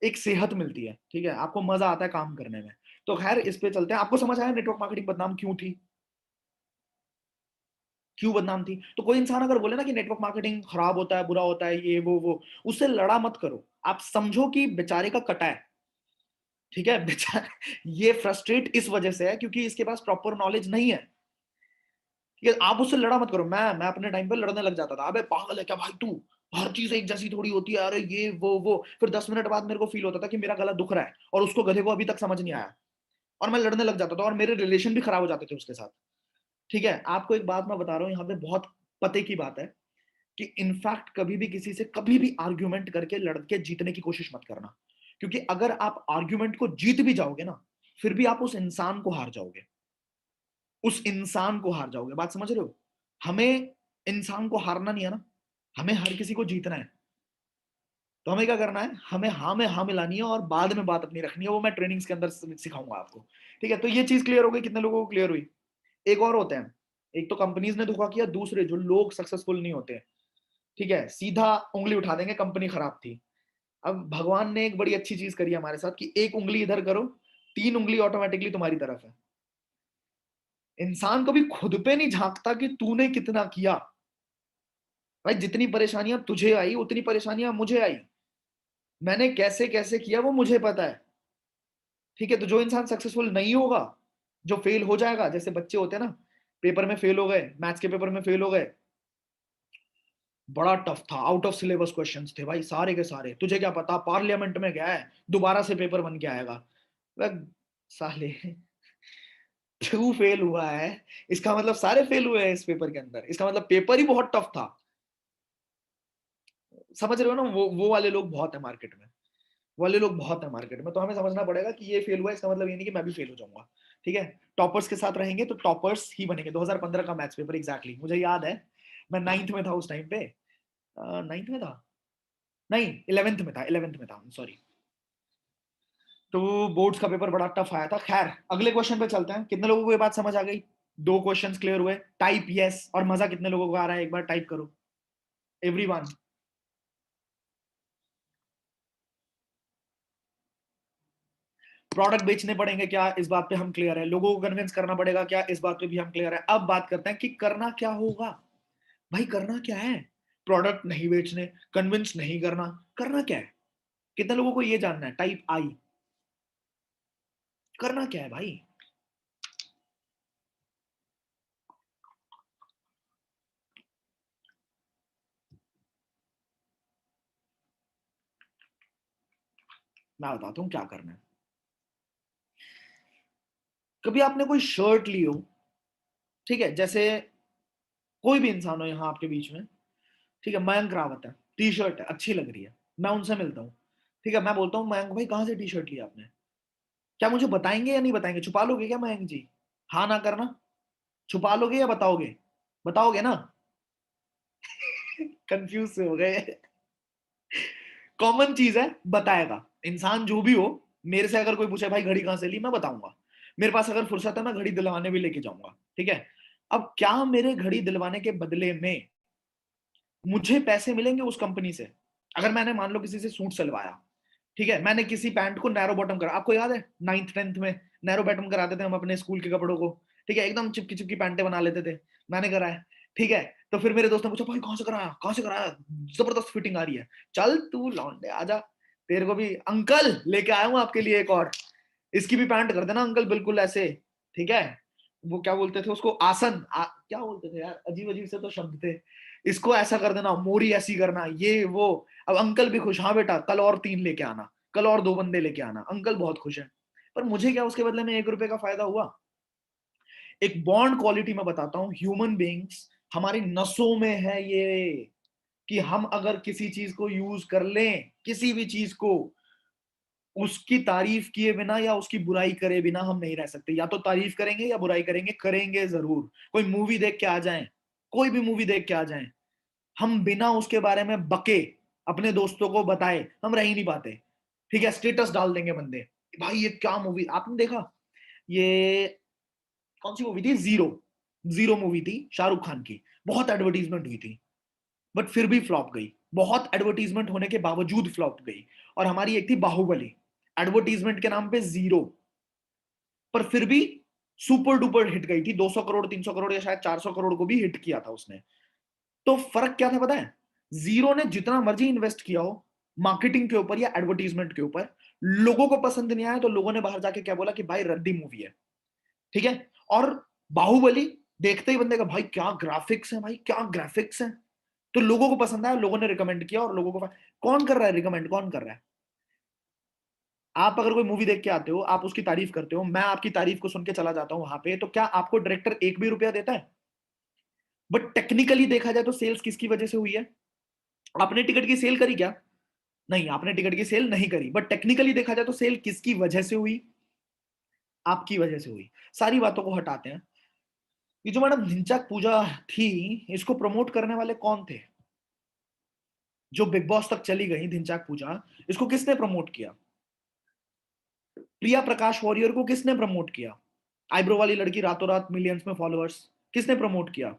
Speaker 1: एक सेहत मिलती है। ठीक है, आपको मजा आता है काम करने में। तो खैर इस पे चलते हैं, आपको समझ आया नेटवर्क मार्केटिंग बदनाम क्यों थी, क्यों बदनाम थी। तो कोई इंसान अगर बोले ना कि नेटवर्क मार्केटिंग खराब होता है, बुरा होता है, ये वो, उससे लड़ा मत करो, आप समझो कि बेचारे का कटा है। ठीक है, बेचारा ये फ्रस्ट्रेट इस वजह से है क्योंकि इसके पास प्रॉपर नॉलेज नहीं है। ठीक है, आप उससे लड़ा मत करो। मैं अपने टाइम पे लड़ने लग जाता था, अबे पागल है क्या भाई तू, हर चीज एक जैसी थोड़ी होती है, अरे ये वो। फिर 10 मिनट बाद मेरे को फील होता था कि मेरा गला दुख रहा है और उसको गधे को अभी तक समझ नहीं आया, और मैं लड़ने लग जाता था और मेरे रिलेशन भी खराब हो जाते थे उसके साथ। ठीक है, आपको एक बात मैं बता रहा हूँ यहाँ पे, बहुत पते की बात है कि इनफैक्ट कभी भी किसी से कभी भी आर्ग्यूमेंट करके लड़के जीतने की कोशिश मत करना, क्योंकि अगर आप आर्ग्यूमेंट को जीत भी जाओगे ना, फिर भी आप उस इंसान को हार जाओगे, उस इंसान को हार जाओगे। बात समझ रहे हो, हमें इंसान को हारना नहीं है ना, हमें हर किसी को जीतना है। तो हमें क्या करना है, हमें हाँ में हाँ मिलानी है और बाद में बात अपनी रखनी है, वो मैं ट्रेनिंग्स के अंदर सिखाऊंगा आपको। ठीक है, तो ये चीज क्लियर हो गई, कितने लोगों को क्लियर हुई। एक और होते हैं, एक तो कंपनीज ने धोखा किया, दूसरे जो लोग सक्सेसफुल नहीं होते। ठीक है, सीधा उंगली उठा देंगे कंपनी खराब थी। अब भगवान ने एक बड़ी अच्छी चीज करी है हमारे साथ कि एक उंगली इधर करो, 3 उंगली ऑटोमेटिकली तुम्हारी तरफ है। इंसान कभी खुद पे नहीं झांकता कि तूने कितना किया। भाई जितनी परेशानियां तुझे आई उतनी परेशानियां मुझे आई, मैंने कैसे कैसे किया वो मुझे पता है। ठीक है, तो जो इंसान सक्सेसफुल नहीं होगा, जो फेल हो जाएगा, जैसे बच्चे होते हैं ना, पेपर में फेल हो गए, मैथ्स के पेपर में फेल हो गए, बड़ा टफ था, आउट ऑफ सिलेबस क्वेश्चंस थे भाई सारे के सारे, तुझे क्या पता पार्लियामेंट में गया है, दोबारा से पेपर बन के आएगा। वह साले तू फेल हुआ है, इसका मतलब सारे फेल हुए हैं इस पेपर के अंदर, इसका मतलब पेपर ही बहुत टफ था। समझ रहे हो ना, वो वाले लोग बहुत है मार्केट में, वाले लोग बहुत है मार्केट में। तो हमें समझना पड़ेगा कि ये फेल हुआ है, इसका मतलब ये नहीं कि मैं भी फेल हो जाऊंगा। ठीक है, टॉपर्स के साथ रहेंगे तो टॉपर्स ही बनेंगे। 2015 का मैथ्स पेपर एग्जैक्टली मुझे याद है, मैं 9th में था उस टाइम पे, 9th में था, नहीं 11th में था, 11th में था, सॉरी। तो बोर्ड्स का पेपर बड़ा टफ आया था। खैर अगले क्वेश्चन पे चलते हैं, कितने लोगों को ये बात समझ आ गई, 2 क्वेश्चंस क्लियर हुए। टाइप यस, और मजा कितने लोगों को आ रहा है एक बार टाइप करो, एवरीवन। प्रोडक्ट बेचने पड़ेंगे क्या, इस बात पे हम क्लियर है। लोगों को कन्विंस करना पड़ेगा क्या, इस बात पे भी हम क्लियर है। अब बात करते हैं कि करना क्या होगा। भाई करना क्या है? प्रोडक्ट नहीं बेचने, कन्विंस नहीं करना, करना क्या है? कितने लोगों को ये जानना है? टाइप आई। करना क्या है भाई? मैं बताता हूं क्या करना है। कभी आपने कोई शर्ट ली हो, ठीक है, जैसे कोई भी इंसान हो यहाँ आपके बीच में, ठीक है, मयंक रावत है, टी शर्ट है, अच्छी लग रही है, मैं उनसे मिलता हूँ, ठीक है, मैं बोलता हूँ मयंक भाई कहाँ से टी शर्ट लिया आपने? क्या मुझे बताएंगे या नहीं बताएंगे? छुपा लोगे क्या मयंक जी? हाँ ना करना। छुपा लोगे या बताओगे? बताओगे ना? कंफ्यूज से हो गए। कॉमन चीज है, बताएगा इंसान जो भी हो। मेरे से अगर कोई पूछे भाई घड़ी कहाँ से ली, मैं बताऊंगा। मेरे पास अगर फुर्सत है मैं घड़ी दिलवाने भी लेके जाऊंगा, ठीक है। अब क्या मेरे घड़ी दिलवाने के बदले में मुझे पैसे मिलेंगे उस कंपनी से? अगर मैंने मान लो किसी से सूट सिलवाया, ठीक है, मैंने किसी पैंट को नैरो बॉटम करा, आपको याद है 9th 10th में नैरो बॉटम कराते थे हम अपने स्कूल के कपड़ों को, ठीक है, एकदम चिपकी चिपकी पैंटे बना लेते थे, मैंने कराया, ठीक है। तो फिर मेरे दोस्त ने पूछा भाई कहाँ से कराया, कहाँ से कराया, जबरदस्त फिटिंग आ रही है। चल तू लौंडे आजा, तेरे को भी अंकल लेके आया हूँ आपके लिए एक और, इसकी भी पैंट कर देना अंकल, बिल्कुल ऐसे, ठीक है। वो क्या बोलते थे उसको, क्या बोलते थे यार, अजीब अजीब से तो शब्द थे। इसको ऐसा कर देना, मोरी ऐसी करना, ये वो। अब अंकल भी खुश, हाँ बेटा कल और 3 लेके आना, कल और 2 बंदे लेके आना, अंकल बहुत खुश है। पर मुझे क्या उसके बदले में 1 रुपए का फायदा हुआ? एक बॉन्ड क्वालिटी में बताता हूँ, ह्यूमन बींग्स हमारी नसों में है ये, कि हम अगर किसी चीज को यूज कर लें, किसी भी चीज को, उसकी तारीफ किए बिना या उसकी बुराई करे बिना हम नहीं रह सकते। या तो तारीफ करेंगे या बुराई करेंगे, करेंगे जरूर। कोई मूवी देख के आ जाएं, कोई भी मूवी देख के आ जाएं, हम बिना उसके बारे में बके, अपने दोस्तों को बताए, हम रह ही नहीं पाते, ठीक है। स्टेटस डाल देंगे बंदे, भाई ये क्या मूवी आपने देखा, ये कौन सी मूवी थी, जीरो, जीरो मूवी थी शाहरुख खान की, बहुत एडवर्टीजमेंट हुई थी, बट फिर भी फ्लॉप गई, बहुत एडवर्टीजमेंट होने के बावजूद फ्लॉप गई। और हमारी एक थी बाहुबली, एडवर्टीजमेंट के नाम पे जीरो, पर फिर भी सुपर डुपर हिट गई थी, 200 करोड़ 300 करोड़ या शायद 400 करोड़ को भी हिट किया था उसने। तो फर्क क्या था पता है? जीरो ने जितना मर्जी इन्वेस्ट किया हो मार्केटिंग के ऊपर या एडवर्टीजमेंट के ऊपर, लोगों को पसंद नहीं आया, तो लोगों ने बाहर जाके क्या बोला कि भाई रद्दी मूवी है, ठीक है। और बाहुबली देखते ही बंदे का भाई क्या ग्राफिक्स है, भाई क्या ग्राफिक्स है, तो लोगों को पसंद आया, लोगों ने रिकमेंड किया, और लोगों को कौन कर रहा है रिकमेंड, कौन कर रहा है? आप अगर कोई मूवी देख के आते हो, आप उसकी तारीफ करते हो, मैं आपकी तारीफ को सुन के चला जाता हूं वहां पे, तो क्या आपको डायरेक्टर एक भी रुपया देता है? बट टेक्निकली देखा जाए तो सेल्स किसकी वजह से हुई है? आपने टिकट की सेल करी क्या? नहीं, आपने टिकट की सेल नहीं करी, बट टेक्निकली देखा जाए तो सेल किसकी वजह से हुई? आपकी वजह से हुई। सारी बातों को हटाते हैं। ये जो मैडम ढिंचाक पूजा थी, इसको प्रमोट करने वाले कौन थे? जो बिग बॉस तक चली गई ढिंचाक पूजा, इसको किसने प्रमोट किया? प्रिया प्रकाश वॉरियर को किसने प्रमोट किया? आईब्रो वाली लड़की, रातों रात मिलियंस में फॉलोअर्स, किसने प्रमोट किया?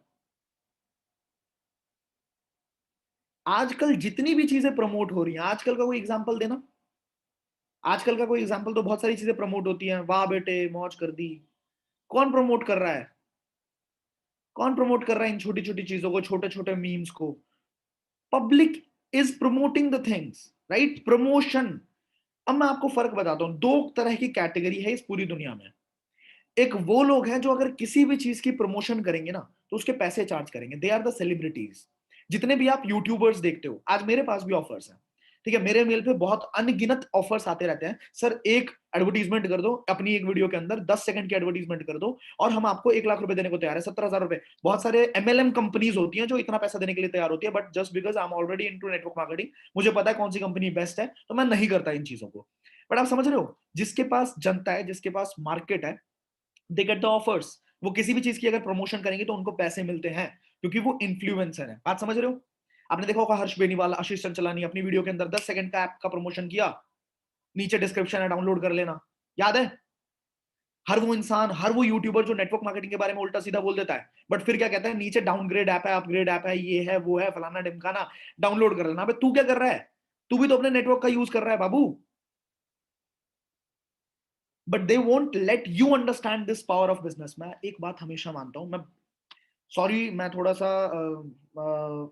Speaker 1: आजकल जितनी भी चीजें प्रमोट हो रही हैं, आजकल का कोई एग्जांपल देना, आजकल का कोई एग्जांपल, तो बहुत सारी चीजें प्रमोट होती हैं, वाह बेटे मौज कर दी, कौन प्रमोट कर रहा है? कौन प्रमोट कर रहा है इन छोटी छोटी चीजों को, छोटे छोटे मीम्स को? Public is promoting the things, right, promotion. अब मैं आपको फर्क बताता हूं, 2 तरह की कैटेगरी है इस पूरी दुनिया में। एक वो लोग हैं जो अगर किसी भी चीज की प्रमोशन करेंगे ना, तो उसके पैसे चार्ज करेंगे, दे आर द सेलिब्रिटीज। जितने भी आप यूट्यूबर्स देखते हो, आज मेरे पास भी ऑफर्स हैं, ठीक है, मेरे मेल पे बहुत अनगिनत ऑफर्स आते रहते हैं, सर एक एडवर्टीजमेंट कर दो अपनी एक वीडियो के अंदर, 10 सेकंड की एडवर्टीजमेंट कर दो और हम आपको 1 लाख रुपए देने को तैयार है, 70,000 रुपए। बहुत सारे एमएलएम कंपनीज होती हैं जो इतना पैसा देने के लिए तैयार होती है, but just because I am already into network marketing, मुझे पता है कौन सी कंपनी बेस्ट है, तो मैं नहीं करता इन चीजों को। बट आप समझ रहे हो, जिसके पास जनता है, जिसके पास मार्केट है, दे गेट द ऑफर्स। वो किसी भी चीज की अगर प्रमोशन करेंगे तो उनको पैसे मिलते हैं, क्योंकि वो इन्फ्लुएंसर है। बात समझ रहे हो? आपने देखा होगा हर्ष बेनीवाल, आशीष चंचलानी अपनी वीडियो के अंदर 10 सेकंड का ऐप का प्रमोशन किया, नीचे डिस्क्रिप्शन है, डाउनलोड कर लेना, याद है? हर वो इंसान, हर वो यूट्यूबर जो नेटवर्क मार्केटिंग के बारे में उल्टा सीधा बोल देता है, बट फिर क्या कहता है, नीचे डाउनग्रेड ऐप है, अपग्रेड ऐप है, ये है वो है, फलाना ढिमकाना, डाउनलोड कर लेना। अबे तू क्या कर रहा है? तू भी तो अपने नेटवर्क का यूज कर रहा है बाबू। But they won't let you understand this power of business. मैं एक बात हमेशा मानता हूं, मैं सॉरी मैं थोड़ा सा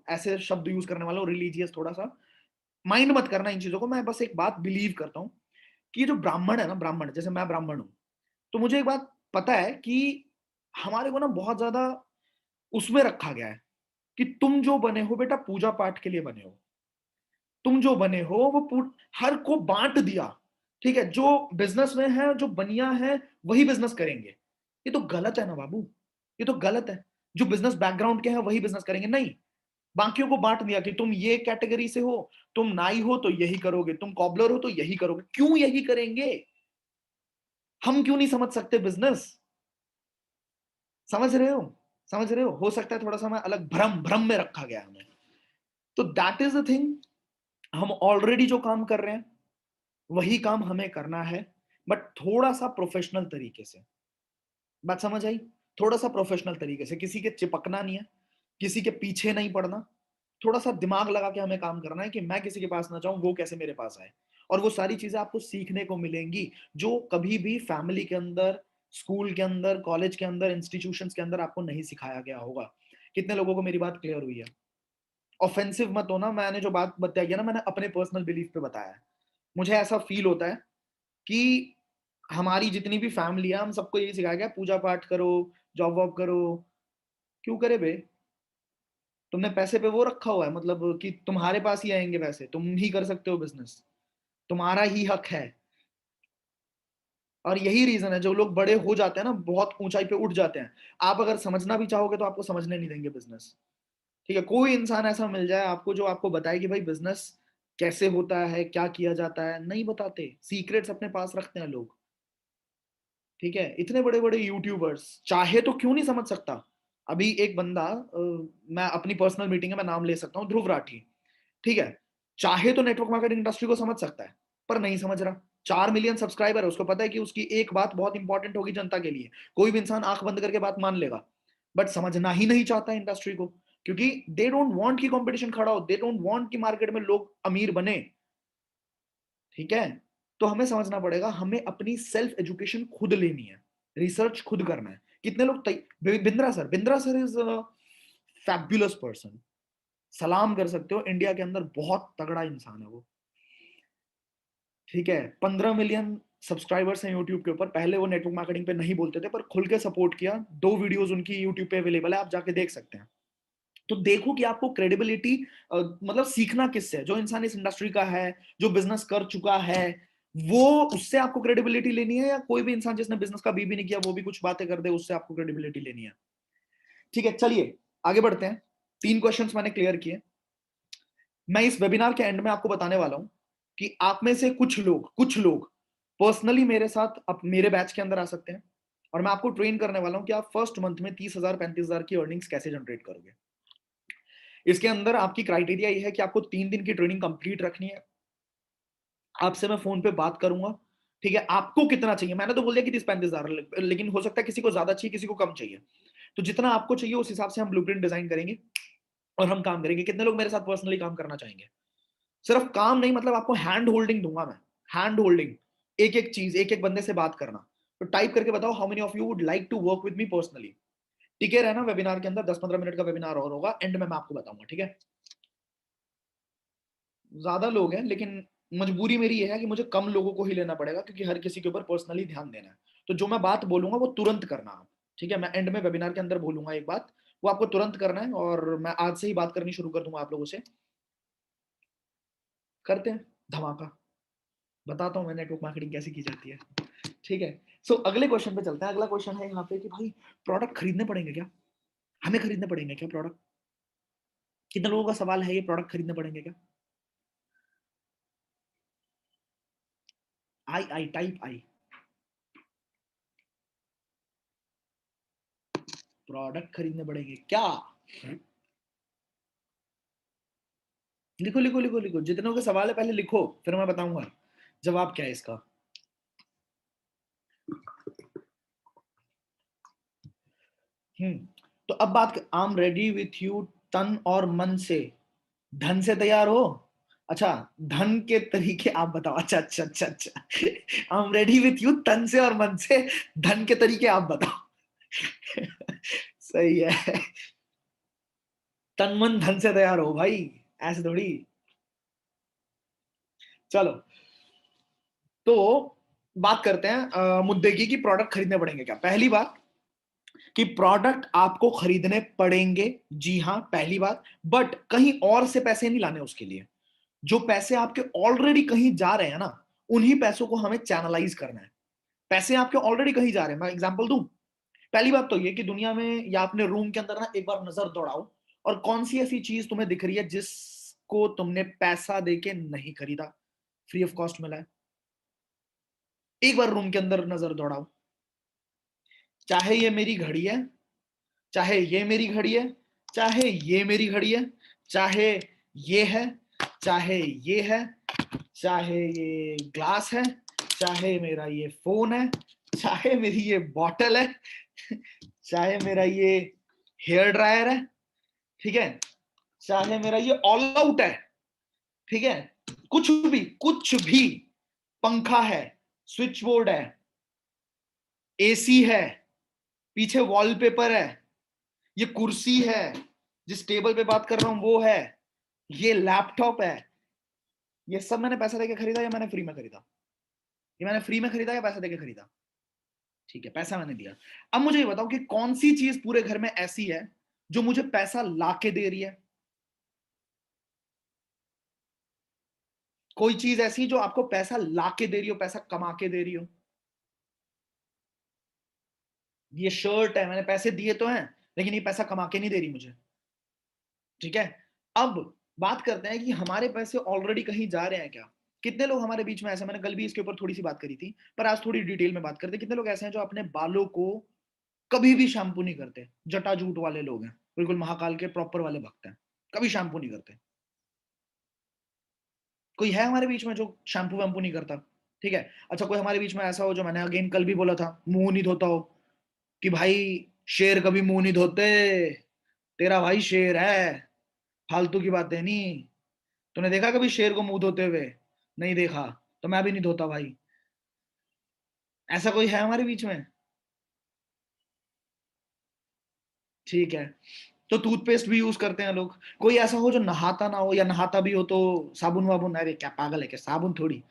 Speaker 1: ऐसे शब्द यूज करने वाला हूँ, रिलीजियस थोड़ा सा, माइंड मत करना इन चीजों को। मैं बस एक बात बिलीव करता हूँ कि जो ब्राह्मण है ना, ब्राह्मण जैसे मैं ब्राह्मण हूं, तो मुझे एक बात पता है कि हमारे को ना बहुत ज्यादा उसमें रखा गया है कि तुम जो बने हो बेटा पूजा पाठ के लिए बने हो, तुम जो बने हो वो हर को बांट दिया। ठीक है, जो बिजनेस में है, जो बनिया है, वही बिजनेस करेंगे। ये तो गलत है ना बाबू, ये तो गलत है। जो बिजनेस बैकग्राउंड के हैं वही बिजनेस करेंगे, नहीं, बाकियों को बांट दिया कि तुम ये कैटेगरी से हो, तुम नाई हो तो यही करोगे, तुम कॉबलर हो तो यही करोगे। क्यों यही करेंगे? हम क्यों नहीं समझ सकते बिजनेस? समझ रहे हो? समझ रहे हो सकता है थोड़ा सा मैं अलग भ्रम भ्रम में रखा गया हमें। तो दैट इज द थिंग। हम ऑलरेडी जो काम कर रहे हैं वही काम हमें करना है, बट थोड़ा सा प्रोफेशनल तरीके से। बात समझ आई? थोड़ा सा प्रोफेशनल तरीके से, किसी के चिपकना नहीं है, किसी के पीछे नहीं पड़ना। थोड़ा सा दिमाग लगा के हमें काम करना है कि मैं किसी के पास ना जाऊं, वो कैसे मेरे पास आए। और वो सारी चीजें आपको सीखने को मिलेंगी जो कभी भी फैमिली के अंदर, स्कूल के अंदर, कॉलेज के अंदर, इंस्टीट्यूशंस के अंदर आपको नहीं सिखाया गया होगा। कितने लोगों को मेरी बात क्लियर हुई है? ऑफेंसिव मत होना, मैंने जो बात बताई है ना, मैंने अपने पर्सनल बिलीफ पे बताया है। मुझे ऐसा फील होता है कि हमारी जितनी भी फैमिली है, हम सबको यही सिखाया गया पूजा पाठ करो, जॉब वॉब करो। क्यों करे बे? तुमने पैसे पे वो रखा हुआ है, मतलब कि तुम्हारे पास ही आएंगे पैसे, तुम ही कर सकते हो बिजनेस, तुम्हारा ही हक है। और यही रीजन है जो लोग बड़े हो जाते हैं ना, बहुत ऊंचाई पे उठ जाते हैं, आप अगर समझना भी चाहोगे तो आपको समझने नहीं देंगे बिजनेस। ठीक है, कोई इंसान ऐसा मिल जाए आपको जो आपको बताए कि भाई बिजनेस कैसे होता है, क्या किया जाता है, नहीं बताते, सीक्रेट्स अपने पास रखते हैं लोग। ठीक है, इतने बड़े बड़े यूट्यूबर्स चाहे तो क्यों नहीं समझ सकता? अभी एक बंदा मैं अपनी पर्सनल मीटिंग में मैं नाम ले सकता हूँ, ध्रुव राठी। ठीक है, चाहे तो नेटवर्क मार्केटिंग इंडस्ट्री को समझ सकता है, पर नहीं समझ रहा। 4 मिलियन सब्सक्राइबर है, उसको पता है कि उसकी एक बात बहुत इंपॉर्टेंट होगी जनता के लिए, कोई भी इंसान आंख बंद करके बात मान लेगा, बट समझना ही नहीं चाहता इंडस्ट्री को, क्योंकि दे डोंट वांट कि कंपटीशन खड़ा हो, दे डोंट वांट कि मार्केट में लोग अमीर बने। ठीक है, तो हमें समझना पड़ेगा, हमें अपनी सेल्फ एजुकेशन खुद लेनी है, रिसर्च खुद करना है। कितने लोग Bindra sir is fabulous person, सलाम कर सकते हो, इंडिया के अंदर बहुत तगड़ा इंसान है वो। ठीक है, 15 मिलियन सब्सक्राइबर्स हैं यूट्यूब के ऊपर। पहले वो नेटवर्क मार्केटिंग पे नहीं बोलते थे, पर खुल के सपोर्ट किया। 2 वीडियोस उनकी यूट्यूब पे अवेलेबल है, आप जाके देख सकते हैं। तो देखो कि आपको क्रेडिबिलिटी मतलब सीखना किससे है। जो इंसान इस इंडस्ट्री का है, जो बिजनेस कर चुका है, वो, उससे आपको क्रेडिबिलिटी लेनी है, या कोई भी इंसान जिसने बिजनेस का भी नहीं किया वो भी कुछ बातें कर दे, उससे आपको क्रेडिबिलिटी लेनी है? ठीक है, चलिए आगे बढ़ते हैं। 3 क्वेश्चंस मैंने क्लियर किए। मैं इस वेबिनार के एंड में आपको बताने वाला हूं कि आप में से कुछ लोग पर्सनली मेरे साथ अब मेरे बैच के अंदर आ सकते हैं, और मैं आपको ट्रेन करने वाला हूं कि आप फर्स्ट मंथ में 30,000 35,000 की अर्निंग्स कैसे जनरेट करोगे। इसके अंदर आपकी क्राइटेरिया ये है कि आपको 3 दिन की ट्रेनिंग कंप्लीट रखनी है। आपसे मैं फोन पे बात करूंगा। ठीक है, आपको कितना चाहिए? मैंने तो बोल दिया कि 30 35,000, लेकिन हो सकता है किसी को ज्यादा चाहिए, किसी को कम चाहिए। तो जितना आपको चाहिए उस हिसाब से हम ब्लूप्रिंट डिजाइन करेंगे और हम काम करेंगे। कितने लोग मेरे साथ पर्सनली काम करना चाहेंगे? सिर्फ काम नहीं, मतलब आपको हैंड होल्डिंग दूंगा मैं, हैंड होल्डिंग, एक एक चीज, एक एक बंदे से बात करना। तो टाइप करके बताओ how many of you would like to work with me personally. टिके रहना, वेबिनार के अंदर 10 15 मिनट का वेबिनार और होगा, एंड में मैं आपको बताऊंगा। ठीक है, ज्यादा लोग हैं, लेकिन मजबूरी मेरी ये है कि मुझे कम लोगों को ही लेना पड़ेगा, क्योंकि हर किसी के ऊपर पर्सनली ध्यान देना है। तो जो मैं बात बोलूंगा वो तुरंत करना आप। ठीक है, मैं एंड में वेबिनार के अंदर बोलूंगा एक बात, वो आपको तुरंत करना है, और मैं आज से ही बात करनी शुरू कर दूंगा आप लोगों से। करते हैं धमाका, बताता हूँ मैं नेटवर्क मार्केटिंग कैसे की जाती है। ठीक है, सो अगले क्वेश्चन पे चलते हैं। अगला क्वेश्चन है यहाँ पे कि भाई प्रोडक्ट खरीदने पड़ेंगे क्या? हमें खरीदने पड़ेंगे क्या प्रोडक्ट? कितने लोगों का सवाल है ये, प्रोडक्ट खरीदने पड़ेंगे क्या? आई टाइप आई, प्रोडक्ट खरीदने पड़ेंगे क्या? लिखो लिखो लिखो लिखो, जितनों के सवाल है पहले लिखो, फिर मैं बताऊंगा जवाब क्या है इसका। तो अब बात, I am ready with you, तन और मन से, धन से तैयार हो? अच्छा, धन के तरीके आप बताओ। अच्छा अच्छा अच्छा अच्छा, I am ready with you, तन से और मन से। धन के तरीके आप बताओ। सही है, तन मन धन से तैयार हो भाई, ऐसे थोड़ी। चलो, तो बात करते हैं मुद्दे की कि प्रोडक्ट खरीदने पड़ेंगे क्या। पहली बात कि प्रोडक्ट आपको खरीदने पड़ेंगे, जी हाँ, पहली बात। बट कहीं और से पैसे नहीं लाने उसके लिए। जो पैसे आपके ऑलरेडी कहीं जा रहे हैं ना, उन्हीं पैसों को हमें चैनलाइज करना है। पैसे आपके ऑलरेडी कहीं जा रहे हैं, मैं एग्जांपल दूं। पहली बात तो ये कि दुनिया में या अपने रूम के अंदर ना एक बार नजर दौड़ाओ, और कौन सी ऐसी चीज तुम्हें दिख रही है जिसको तुमने पैसा देके नहीं खरीदा, फ्री ऑफ कॉस्ट मिला है। एक बार रूम के अंदर नजर दौड़ाओ, चाहे ये मेरी घड़ी है, चाहे ये मेरी घड़ी है, चाहे ये मेरी घड़ी है, चाहे ये है, चाहे ये है, चाहे ये ग्लास है, चाहे मेरा ये फोन है, चाहे मेरी ये बॉटल है, चाहे मेरा ये हेयर ड्रायर है, ठीक है, चाहे मेरा ये ऑल आउट है, ठीक है, कुछ भी, कुछ भी, पंखा है, स्विच बोर्ड है, एसी है, पीछे वॉलपेपर है, ये कुर्सी है, जिस टेबल पे बात कर रहा हूं वो है, ये लैपटॉप है, ये सब मैंने पैसा देके खरीदा या मैंने फ्री में खरीदा? ये मैंने फ्री में खरीदा या पैसा देके खरीदा? ठीक है, पैसा मैंने दिया। अब मुझे ये बताओ कि कौन सी चीज पूरे घर में ऐसी है जो मुझे पैसा लाके दे रही है? कोई चीज ऐसी जो आपको पैसा लाके दे रही हो, पैसा कमा के दे रही हो? ये शर्ट है, मैंने पैसे दिए तो हैं, लेकिन ये पैसा कमा के नहीं दे रही मुझे। ठीक है, अब बात करते हैं कि हमारे पैसे ऑलरेडी कहीं जा रहे हैं क्या। कितने लोग हमारे बीच में ऐसे, मैंने कल भी इसके ऊपर थोड़ी सी बात करी थी, पर आज थोड़ी डिटेल में बात करते हैं। कितने लोग ऐसे हैं जो अपने बालों को कभी भी शैम्पू नहीं करते? जटाजूट वाले लोग हैं, बिल्कुल महाकाल के प्रॉपर वाले भक्त हैं, कभी शैम्पू नहीं करते। कोई है हमारे बीच में जो शैम्पू वैम्पू नहीं करता? ठीक है, अच्छा, कोई हमारे बीच में ऐसा हो जो, मैंने अगेन कल भी बोला था, मुंह नहीं धोता हो, कि भाई शेर कभी मुंह नहीं धोते, तेरा भाई शेर है, फालतू की बातें नहीं। तूने देखा कभी शेर को मुंह धोते हुए? नहीं देखा, तो मैं भी नहीं धोता भाई। ऐसा कोई है हमारे बीच में? ठीक है, तो टूथपेस्ट भी यूज करते हैं लोग। कोई ऐसा हो जो नहाता ना हो, या नहाता भी हो तो साबुन वाबुन? अरे क्या पागल है क्या, साबुन थोड़ी,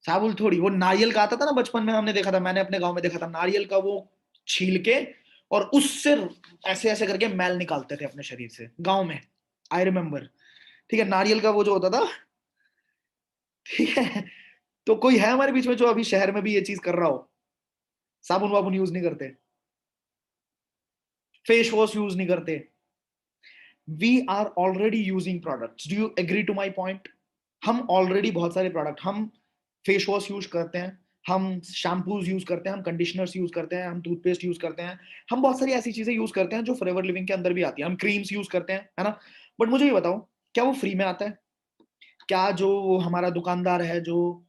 Speaker 1: साबुन थोड़ी। वो नारियल का आता था ना बचपन में, हमने देखा था, मैंने अपने गांव में देखा था, नारियल का वो छील के और उससे ऐसे ऐसे करके मैल निकालते थे अपने शरीर से, गांव में, आई रिमेम्बर। ठीक है, नारियल का वो जो होता था। ठीक है, तो कोई है हमारे बीच में जो अभी शहर में भी ये चीज कर रहा हो, साबुन वाबुन यूज नहीं करते, फेस वॉश यूज नहीं करते? We are already using products, do you agree to my point? हम ऑलरेडी बहुत सारे प्रोडक्ट, हम फेस वॉश यूज करते हैं, हम शैम्पूज यूज करते हैं, हम कंडीशनर्स यूज करते हैं, हम टूथपेस्ट यूज करते हैं, हम बहुत सारी ऐसी चीजें यूज करते हैं जो फॉरएवर लिविंग के अंदर भी आती है, हम क्रीम्स यूज करते हैं, है ना? बट मुझे ये बताओ, क्या वो फ्री में आता है? क्या जो हमारा दुकानदार है, जो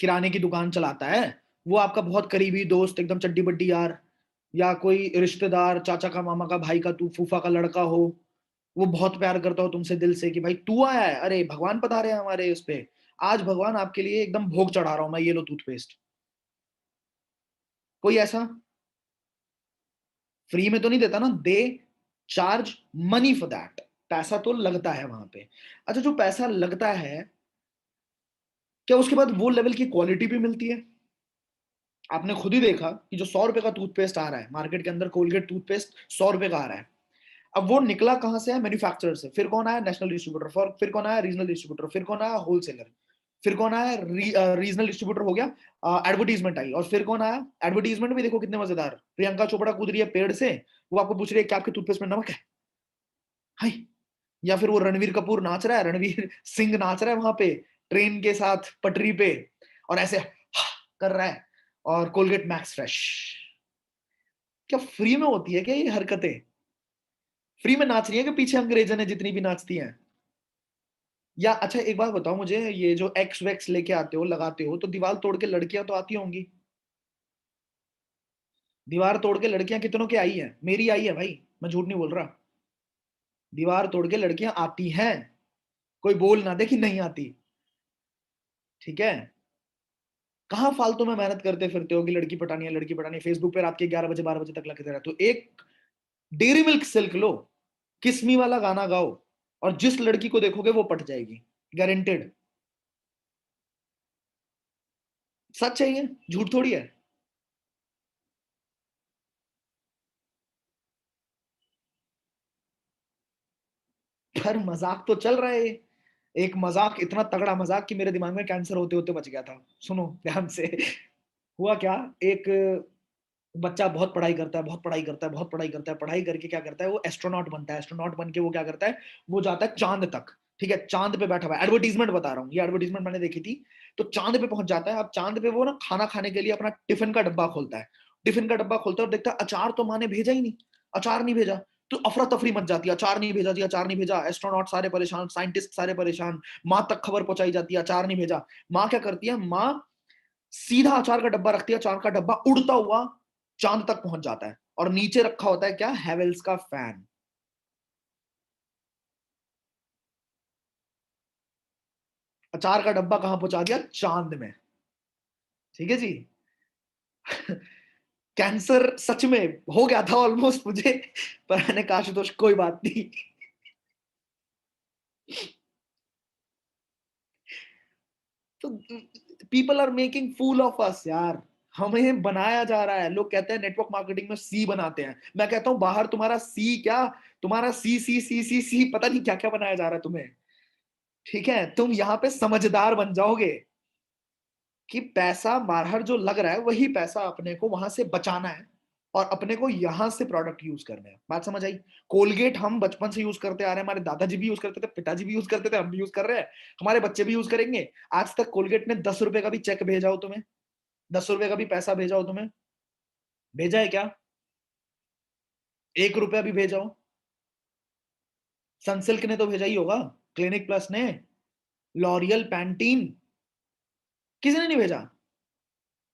Speaker 1: किराने की दुकान चलाता है, वो आपका बहुत करीबी दोस्त, एकदम चड्डी बड्डी यार, या कोई रिश्तेदार, चाचा का, मामा का, भाई का, तू फूफा का लड़का हो, वो बहुत प्यार करता हो तुमसे दिल से कि भाई तू आया है, अरे भगवान पधारे हैं हमारे उस पे, आज भगवान आपके लिए एकदम भोग चढ़ा रहा हूं मैं, ये लो टूथपेस्ट? कोई ऐसा? फ्री में तो नहीं देता ना, they charge money for that, पैसा तो लगता है वहां पे। अच्छा, जो पैसा लगता है, क्या उसके बाद वो लेवल की क्वालिटी भी मिलती है? आपने खुद ही देखा कि जो 100 रुपए का टूथपेस्ट आ रहा है मार्केट के अंदर, कोलगेट टूथपेस्ट 100 रुपए का आ रहा है, अब वो निकला कहां से है? मैन्युफैक्चरर से। फिर कौन आया? National distributor. फिर कौन आया? Regional distributor. फिर कौन आया? होलसेलर। फिर कौन आया? रीजनल डिस्ट्रीब्यूटर हो गया, एडवर्टीजमेंट आई। और फिर कौन आया? एडवर्टीजमेंट भी देखो कितने मजेदार, प्रियंका चोपड़ा कूद रही है पेड़ से, वो आपको पूछ रही है क्या आपके टूथपेस्ट में नमक है? हाय। या फिर वो रणवीर कपूर नाच रहा है, रणवीर सिंह नाच रहा है वहां पे ट्रेन के साथ पटरी पे, और ऐसे कर रहा है, और कोलगेट मैक्स फ्रेश। क्या फ्री में होती है क्या ये हरकतें? फ्री में नाच रही है कि पीछे अंग्रेजन है जितनी भी नाचती हैं? या अच्छा, एक बात बताओ मुझे, ये जो एक्स वैक्स लेके आते हो, लगाते हो, तो दीवार तोड़ के लड़कियां तो आती होंगी? दीवार तोड़ के लड़कियां कितनों की आई है? मेरी आई है भाई, मैं झूठ नहीं बोल रहा। दीवार तोड़ के लड़कियां आती हैं, कोई बोल ना दे कि नहीं आती, ठीक है। कहाँ फालतू में मेहनत करते फिरते हो कि लड़की पटानी है, लड़की पटानी है, फेसबुक पे रात के 11 बजे 12 बजे तक लगते रहते हो। एक डेयरी मिल्क सिल्क लो, किस्मी वाला गाना गाओ, और जिस लड़की को देखोगे वो पट जाएगी, गारंटेड। सच है ये, झूठ थोड़ी है। पर मजाक तो चल रहा है ये। एक मजाक, इतना तगड़ा मजाक कि मेरे दिमाग में कैंसर होते होते बच गया था। सुनो ध्यान से। हुआ क्या, एक बच्चा बहुत पढ़ाई करता है, बहुत पढ़ाई करता है, बहुत पढ़ाई करता है, पढ़ाई करके क्या करता है, वो एस्ट्रोनॉट बनता है। एस्ट्रोनॉट बन के वो क्या करता है, वो जाता है चांद तक, ठीक है। चांद पे बैठा हुआ है, एडवर्टीजमेंट बता रहा हूँ, ये एडवर्टीजमेंट मैंने देखी थी। तो चांद पे पहुंच जाता है। अब चांद पे वो ना खाना खाने के लिए अपना टिफिन का डब्बा खोलता है। टिफिन का डब्बा खोलता है और देखता है अचार तो माँ ने भेजा ही नहीं, अचार नहीं भेजा। तो अफरा तफरी मच जाती है, अचार नहीं भेजा जी, अचार नहीं भेजा। एस्ट्रोनॉट सारे परेशान, साइंटिस्ट सारे परेशान, माँ तक खबर पहुंचाई जाती है अचार नहीं भेजा। माँ क्या करती है, माँ सीधा अचार का डब्बा रखती है, अचार का डब्बा उड़ता हुआ चांद तक पहुंच जाता है, और नीचे रखा होता है क्या, हैवेल्स का फैन। अचार का डब्बा कहां पहुंचा दिया, चांद में, ठीक है जी। कैंसर सच में हो गया था ऑलमोस्ट मुझे, पर मैंने कहा आशुतोष कोई बात नहीं। तो people are making fool of us यार, हमें बनाया जा रहा है। लोग कहते हैं नेटवर्क मार्केटिंग में सी बनाते हैं, मैं कहता हूं बाहर तुम्हारा सी क्या, तुम्हारा सी सी सी सी सी पता नहीं क्या क्या बनाया जा रहा है तुम्हें, ठीक है। तुम यहाँ पे समझदार बन जाओगे कि पैसा बाहर जो लग रहा है वही पैसा अपने को वहां से बचाना है, और अपने को यहां से प्रोडक्ट यूज करने हैं। बात समझ आई। कोलगेट हम बचपन से यूज करते आ रहे हैं, हमारे दादाजी भी यूज करते थे, पिताजी भी यूज करते थे, हम भी यूज कर रहे हैं, हमारे बच्चे भी यूज करेंगे। आज तक कोलगेट ने 10 रुपए का भी चेक भेजा हो तुम्हें, 10 रुपए का भी पैसा भेजा हो तुम्हें, भेजा है क्या, 1 रुपया भी भेजा हो। सनसिल्क ने तो भेजा ही होगा, क्लिनिक प्लस ने, लॉरियल, पैंटीन, किसी ने नहीं भेजा।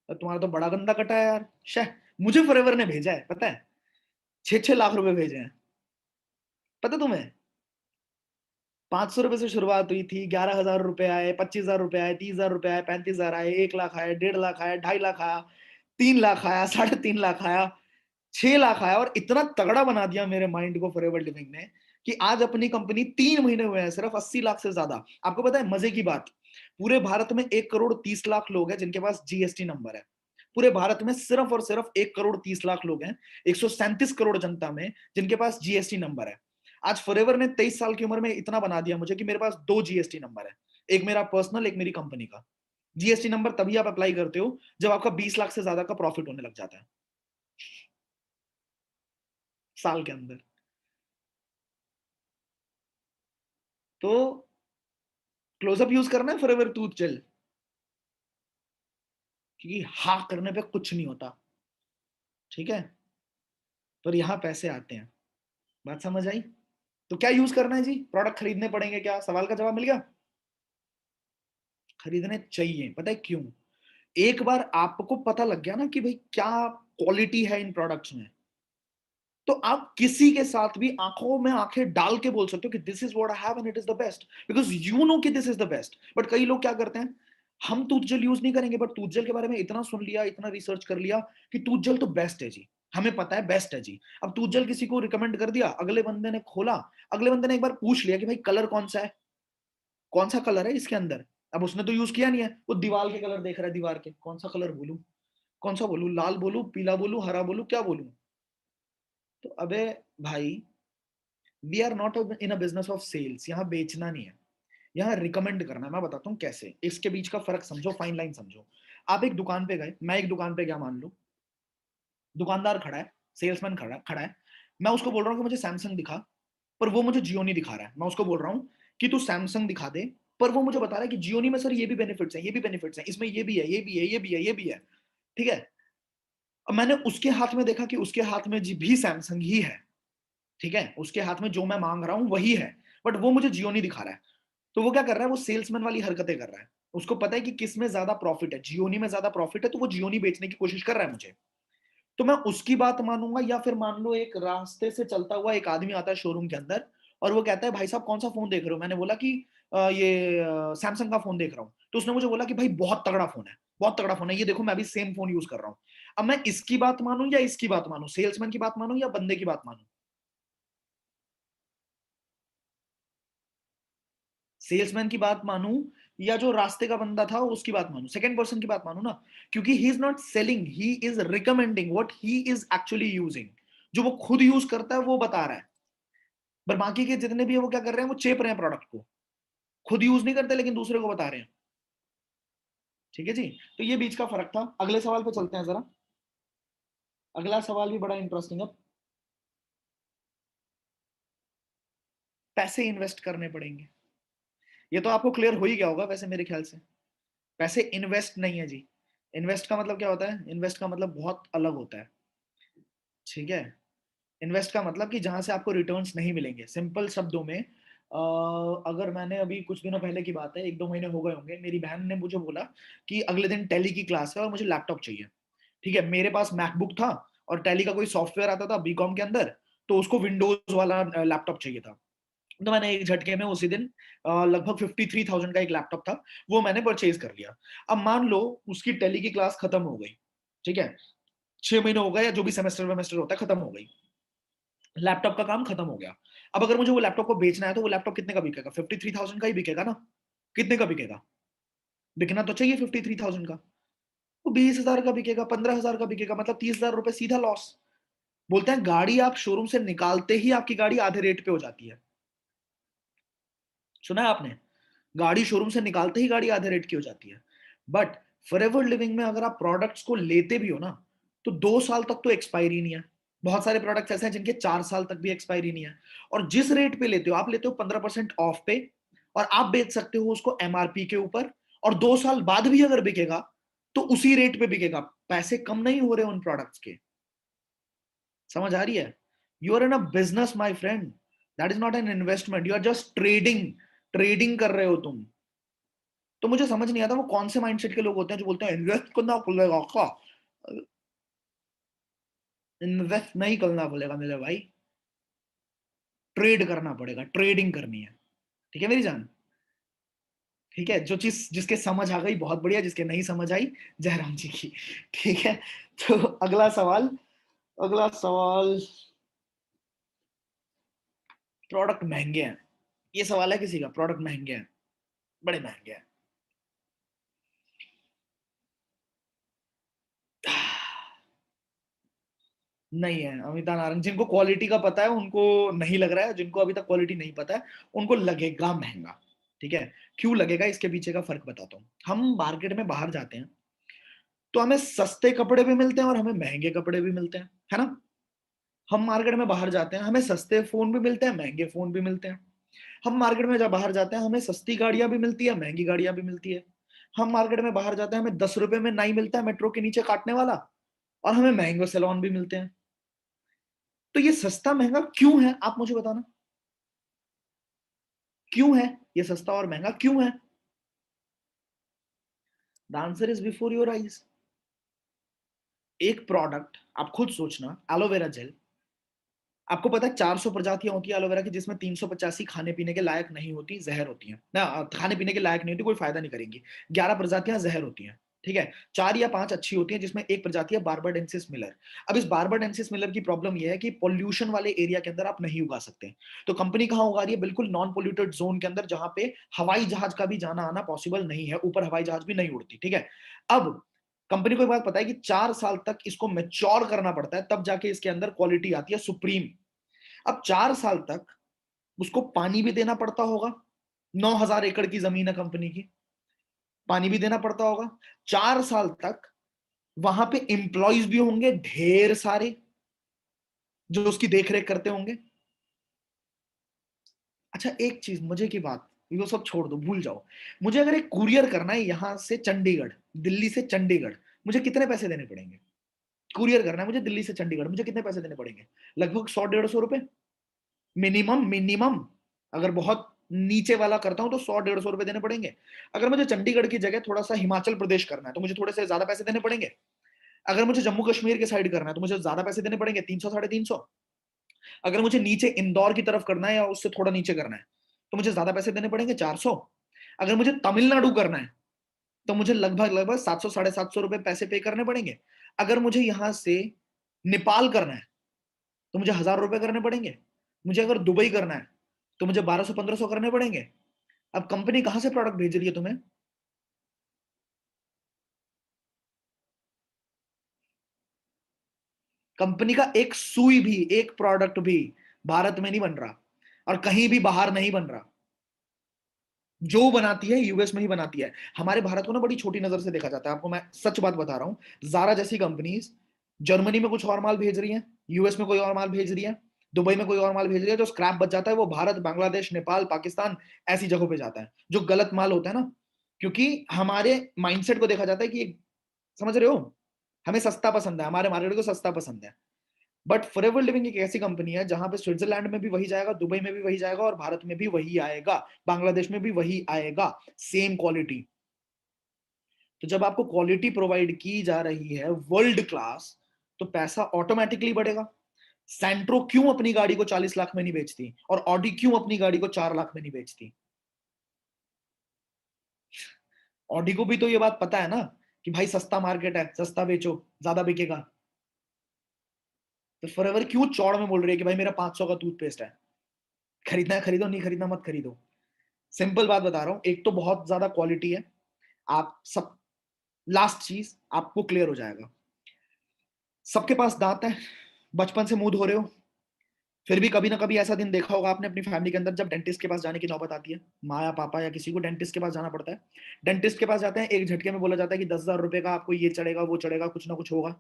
Speaker 1: तो तुम्हारा तो बड़ा गंदा कटा है यार, शह। मुझे फॉरएवर ने भेजा है पता है, 6-6 लाख रुपए भेजे हैं, पता तुम्हें। 500 रुपए से शुरुआत हुई थी, 11,000 रुपए आए, 25,000 रुपए आए, 30,000 रुपए आए, 35,000 आए, 1 लाख आए, 1.5 लाख आया, 2.5 लाख आया, 3 लाख आया, 3.5 लाख आया, 6 लाख आया। और इतना तगड़ा बना दिया मेरे माइंड को फॉरएवर लिविंग ने कि आज अपनी कंपनी 3 महीने हुए हैं, सिर्फ 80 लाख से ज्यादा। आपको पता है मजे की बात, पूरे भारत में 1 करोड़ 30 लाख लोग हैं जिनके पास जीएसटी नंबर है। पूरे भारत में सिर्फ और सिर्फ 1 करोड़ 30 लाख लोग हैं, 137 करोड़ जनता में, जिनके पास जीएसटी नंबर है। आज फॉरएवर ने 23 साल की उम्र में इतना बना दिया मुझे कि मेरे पास 2 जीएसटी नंबर है, एक मेरा पर्सनल, एक मेरी कंपनी का। जीएसटी नंबर तभी आप अप्लाई करते हो जब आपका 20 लाख से ज्यादा का प्रॉफिट होने लग जाता है साल के अंदर। तो क्लोजअप यूज करना है फॉरएवर टूथ जेल, क्योंकि हाँ करने पे कुछ नहीं होता, ठीक है, पर यहां पैसे आते हैं। बात समझ आई। तो क्या यूज करना है जी, प्रोडक्ट खरीदने पड़ेंगे क्या, सवाल का जवाब मिल गया। खरीदने चाहिए, पता है क्यों, एक बार आपको पता लग गया ना कि भाई क्या क्वालिटी है इन प्रोडक्ट्स में, तो आप किसी के साथ भी आंखों में आंखें डाल के बोल सकते हो कि this is what I have and it is the best, because you know कि this is the best. But कई लोग क्या करते हैं, हम टूथ जेल यूज नहीं करेंगे, बट टूथ जेल के बारे में इतना सुन लिया, इतना रिसर्च कर लिया कि टूथ जेल तो बेस्ट है जी, हमें पता है बेस्ट है जी। अब टूथ जेल किसी को रिकमेंड कर दिया, अगले बंदे ने खोला, अगले बंदे ने एक बार पूछ लिया कि भाई कलर कौन सा है, कौन सा कलर है इसके अंदर। अब उसने तो यूज किया नहीं है, वो दीवार के कलर देख रहा है, दीवार के कौन सा कलर बोलूं, कौन सा बोलूं, लाल बोलूं, पीला बोलूं, हरा बोलूं, क्या बोलूं। तो अबे भाई, we are not in a business of sales, यहाँ बेचना नहीं है, यहाँ रिकमेंड करना है। मैं बताता हूँ कैसे, इसके बीच का फर्क समझो, फाइन लाइन समझो। आप एक दुकान पे गए, मैं एक दुकान पे गया, मान लो दुकानदार खड़ा है, सेल्समैन खड़ा खड़ा है, मैं उसको बोल रहा हूँ कि मुझे सैमसंग दिखा, पर वो मुझे जियोनी दिखा रहा है। मैं उसको बोल रहा हूँ कि तू सैमसंग दिखा दे, पर वो मुझे बता रहा है कि जियोनी में सर ये भी बेनिफिट्स हैं, ये भी बेनिफिट्स हैं, इसमें ये भी है, ये भी है, ये भी है, ये भी है, ठीक है। अब मैंने उसके हाथ में देखा कि उसके हाथ में भी सैमसंग ही है, ठीक है, उसके हाथ में जो मैं मांग रहा हूं वही है, बट वो मुझे जियो नहीं दिखा रहा है। तो वो क्या कर रहा है, वो सेल्समैन वाली हरकतें कर रहा है। उसको पता है कि किस में ज्यादा प्रॉफिट है, जियोनी में ज्यादा प्रॉफिट है, तो वो जियोनी बेचने की कोशिश कर रहा है मुझे। तो मैं उसकी बात मानूंगा, या फिर मान लो एक रास्ते से चलता हुआ एक आदमी आता है शोरूम के अंदर, और वो कहता है भाई साहब कौन सा फोन देख रहे हो, मैंने बोला कि ये सैमसंग का फोन देख रहा हूँ। तो उसने मुझे बोला कि भाई बहुत तगड़ा फोन है, बहुत तगड़ा फोन है, ये देखो मैं अभी सेम फोन यूज कर रहा हूँ। अब मैं इसकी बात मानूं या इसकी बात मानूं, सेल्समैन की बात मानूं या बंदे की बात मानूं? सेल्समैन की बात मानूं या जो रास्ते का बंदा था उसकी बात मानूं? सेकंड पर्सन की बात मानूं ना, क्योंकि he is not selling, he is recommending what he is actually using. जो वो खुद यूज करता है वो बता रहा है, पर बाकी के जितने भी है वो क्या कर रहे हैं, वो चेप रहे हैं प्रोडक्ट को, खुद यूज नहीं करते लेकिन दूसरे को बता रहे हैं। ठीक है जी, तो ये बीच का फर्क था। अगले सवाल पे चलते हैं जरा। अगला सवाल भी बड़ा इंटरेस्टिंग है। पैसे इन्वेस्ट करने पड़ेंगे, ये तो आपको क्लियर हो ही गया होगा वैसे मेरे ख्याल से। पैसे इन्वेस्ट नहीं है जी। इन्वेस्ट का मतलब क्या होता है? इन्वेस्ट का मतलब बहुत अलग होता है। ठीक है, इन्वेस्ट का मतलब कि जहां से आपको रिटर्न्स नहीं मिलेंगे। सिंपल शब्दों में अगर मैंने अभी कुछ दिनों पहले की बात है, 1-2 महीने हो गए होंगे, मेरी बहन ने मुझे बोला कि अगले दिन टैली की क्लास है और मुझे लैपटॉप चाहिए। ठीक है, मेरे पास मैकबुक था और टैली का कोई सॉफ्टवेयर आता था बीकॉम के अंदर, तो उसको विंडोज वाला लैपटॉप चाहिए था। तो मैंने एक झटके में उसी दिन लगभग 53,000 का एक लैपटॉप था, वो मैंने परचेज कर लिया। अब मान लो उसकी टैली की क्लास खत्म हो गई, ठीक है, 6 महीने हो गए या जो भी सेमेस्टर वेमेस्टर होता है खत्म हो गई, लैपटॉप का काम खत्म हो गया। अब अगर मुझे वो लैपटॉप को बेचना है तो वो लैपटॉप कितने का बिकेगा? 53,000 का ही बिकेगा ना। कितने का बिकेगा? बिकना तो चाहिए 53,000 का। वो 20,000 का बिकेगा, 15,000 का बिकेगा, मतलब 30,000 रुपए सीधा लॉस। बोलते हैं गाड़ी आप शोरूम से निकालते ही आपकी गाड़ी आधे रेट पे हो जाती है। सुना है आपने? गाड़ी शोरूम से निकालते ही गाड़ी आधे रेट की हो जाती है। बट फॉरएवर लिविंग में अगर आप प्रोडक्ट्स को लेते भी हो ना, तो 2 साल तक तो एक्सपायरी नहीं है। बहुत सारे प्रोडक्ट्स ऐसे हैं जिनके 4 साल तक भी एक्सपायरी नहीं है। और जिस रेट पे लेते हो, आप लेते हो 15% ऑफ पे, और आप बेच सकते हो उसको एमआरपी के ऊपर, और 2 साल बाद भी अगर बिकेगा तो उसी रेट पे बिकेगा। पैसे कम नहीं हो रहे उन प्रोडक्ट्स के। समझ आ रही है? You are in a business my friend, that is not an investment, you are just trading. Trading कर रहे हो तुम। तो मुझे समझ नहीं आता वो कौन से माइंडसेट के लोग होते हैं जो बोलते हैं इन्वेस्ट करना पड़ेगा का। इन्वेस्ट नहीं करना पड़ेगा मेरे भाई, ट्रेड करना पड़ेगा, ट्रेडिंग करनी है। ठीक है मेरी जान? ठीक है, जो चीज जिसके समझ आ गई बहुत बढ़िया, जिसके नहीं समझ आई जयराम जी की। ठीक है, तो अगला सवाल। अगला सवाल, प्रोडक्ट महंगे हैं, ये सवाल है किसी का? प्रोडक्ट महंगे हैं, बड़े महंगे हैं। नहीं है अमिता नारंग, जिनको क्वालिटी का पता है उनको नहीं लग रहा है, जिनको अभी तक क्वालिटी नहीं पता है उनको लगेगा महंगा। ठीक है, क्यों लगेगा इसके पीछे का फर्क बताता हूँ। हम मार्केट में बाहर जाते हैं तो हमें सस्ते कपड़े भी मिलते हैं और हमें महंगे कपड़े भी मिलते हैं, है ना? हम मार्केट में बाहर जाते हैं, हमें सस्ते फोन भी मिलते हैं, महंगे फोन भी मिलते हैं। हम मार्केट में जब बाहर जाते हैं हमें सस्ती गाड़ियां भी मिलती है, महंगी गाड़ियां भी मिलती है। हम मार्केट में बाहर जाते हैं, हमें 10 रुपए में नाई मिलता है मेट्रो के नीचे काटने वाला, और हमें महंगे सैलून भी मिलते हैं। तो ये सस्ता महंगा क्यों है, आप मुझे बताना। क्यों है ये सस्ता और महंगा, क्यों है? The answer is before your eyes. एक प्रोडक्ट आप खुद सोचना, एलोवेरा जेल, आपको पता है 400 प्रजातियां होती है एलोवेरा की, जिसमें 385 खाने पीने के लायक नहीं होती, जहर होती हैं ना, खाने पीने के लायक नहीं होती, कोई फायदा नहीं करेंगी। 11 प्रजातियां जहर होती हैं। ठीक है, 4 या 5 अच्छी होती हैं, जिसमें एक प्रजाति है बार्बाडेंसिस मिलर। अब इस बार्बाडेंसिस मिलर की प्रॉब्लम यह है कि पॉल्यूशन वाले एरिया के अंदर आप नहीं उगा सकते। तो कंपनी कहां उगा रही है? बिल्कुल नॉन पोल्यूटेड जोन के अंदर, जहां पे हवाई जहाज का भी जाना आना पॉसिबल नहीं है, ऊपर हवाई जहाज भी नहीं उड़ती। ठीक है, अब कंपनी को एक बात पता है कि 4 साल तक इसको मेच्योर करना पड़ता है, तब जाके इसके अंदर क्वालिटी आती है सुप्रीम। अब 4 साल तक उसको पानी भी देना पड़ता होगा, 9,000 एकड़ की जमीन है कंपनी की, पानी भी देना पड़ता होगा। 4 साल तक वहां पे एम्प्लॉयज भी होंगे ढेर सारे, जो उसकी देखरेख करते होंगे। अच्छा एक चीज मुझे की बात, ये सब छोड़ दो, भूल जाओ। मुझे अगर एक कुरियर करना है यहां से चंडीगढ़, दिल्ली से चंडीगढ़, मुझे कितने पैसे देने पड़ेंगे? कुरियर करना है मुझे दिल्ली से चंडीगढ़, मुझे कितने पैसे देने पड़ेंगे? लगभग 100-150 रुपए मिनिमम। मिनिमम अगर बहुत नीचे वाला करता हूं तो 100-150 रुपए देने पड़ेंगे। अगर मुझे चंडीगढ़ की जगह थोड़ा सा हिमाचल प्रदेश करना है तो मुझे थोड़े से ज्यादा पैसे देने पड़ेंगे। अगर मुझे जम्मू कश्मीर के साइड करना है तो मुझे ज्यादा पैसे देने पड़ेंगे, 300 350। अगर मुझे नीचे इंदौर की तरफ करना है या उससे थोड़ा नीचे करना है तो मुझे ज्यादा पैसे देने पड़ेंगे, 400। अगर मुझे तमिलनाडु करना है तो मुझे लगभग लगभग 700 750 रुपए पैसे पे करने पड़ेंगे। अगर मुझे यहां से नेपाल करना है तो मुझे 1000 रुपए करने पड़ेंगे। मुझे अगर दुबई करना है तो मुझे 1200 1500 करने पड़ेंगे। अब कंपनी कहां से प्रोडक्ट भेज रही है तुम्हें? कंपनी का एक सुई भी, एक प्रोडक्ट भी भारत में नहीं बन रहा और कहीं भी बाहर नहीं बन रहा। जो बनाती है यूएस में ही बनाती है। हमारे भारत को ना बड़ी छोटी नजर से देखा जाता है। आपको मैं सच बात बता रहा हूं, जारा जैसी कंपनीज जर्मनी में कुछ और माल भेज रही है, यूएस में कोई और माल भेज रही है, दुबई में कोई और माल भेज रही है। जो स्क्रैप बच जाता है वो भारत, बांग्लादेश, नेपाल, पाकिस्तान ऐसी जगहों पे जाता है, जो गलत माल होता है ना। क्योंकि हमारे माइंडसेट को देखा जाता है कि, समझ रहे हो, हमें सस्ता पसंद है, हमारे मार्केट को सस्ता पसंद है। बट फॉरएवर लिविंग एक ऐसी कंपनी है जहां पे स्विट्जरलैंड में भी वही जाएगा, दुबई में भी वही जाएगा और भारत में भी वही आएगा, बांग्लादेश में भी वही आएगा, सेम क्वालिटी। तो जब आपको क्वालिटी प्रोवाइड की जा रही है वर्ल्ड क्लास, तो पैसा ऑटोमेटिकली बढ़ेगा। सेंट्रो क्यों अपनी गाड़ी को 40 लाख में नहीं बेचती और ऑडी क्यों अपनी गाड़ी को 4 लाख में नहीं बेचती? ऑडी को भी तो ये बात पता है ना कि भाई सस्ता मार्केट है, सस्ता बेचो, ज्यादा बिकेगा। तो फॉरएवर क्यों चौड़ में बोल रही है कि भाई मेरा 500 का टूथपेस्ट है, खरीदना है खरीदो, नहीं खरीदना मत खरीदो। सिंपल बात बता रहा हूं, एक तो बहुत ज्यादा क्वालिटी है। आप सब, लास्ट चीज आपको क्लियर हो जाएगा, सबके पास दांत है, बचपन से मुंह धो रहे हो, फिर भी कभी ना कभी ऐसा दिन देखा होगा आपने अपनी फैमिली के अंदर जब डेंटिस्ट के पास जाने की नौबत आती है। माँ या पापा या किसी को डेंटिस्ट के पास जाना पड़ता है। डेंटिस्ट के पास जाते हैं, एक झटके में बोला जाता है कि 10,000 रुपए का आपको ये चढ़ेगा वो चढ़ेगा, कुछ ना कुछ होगा।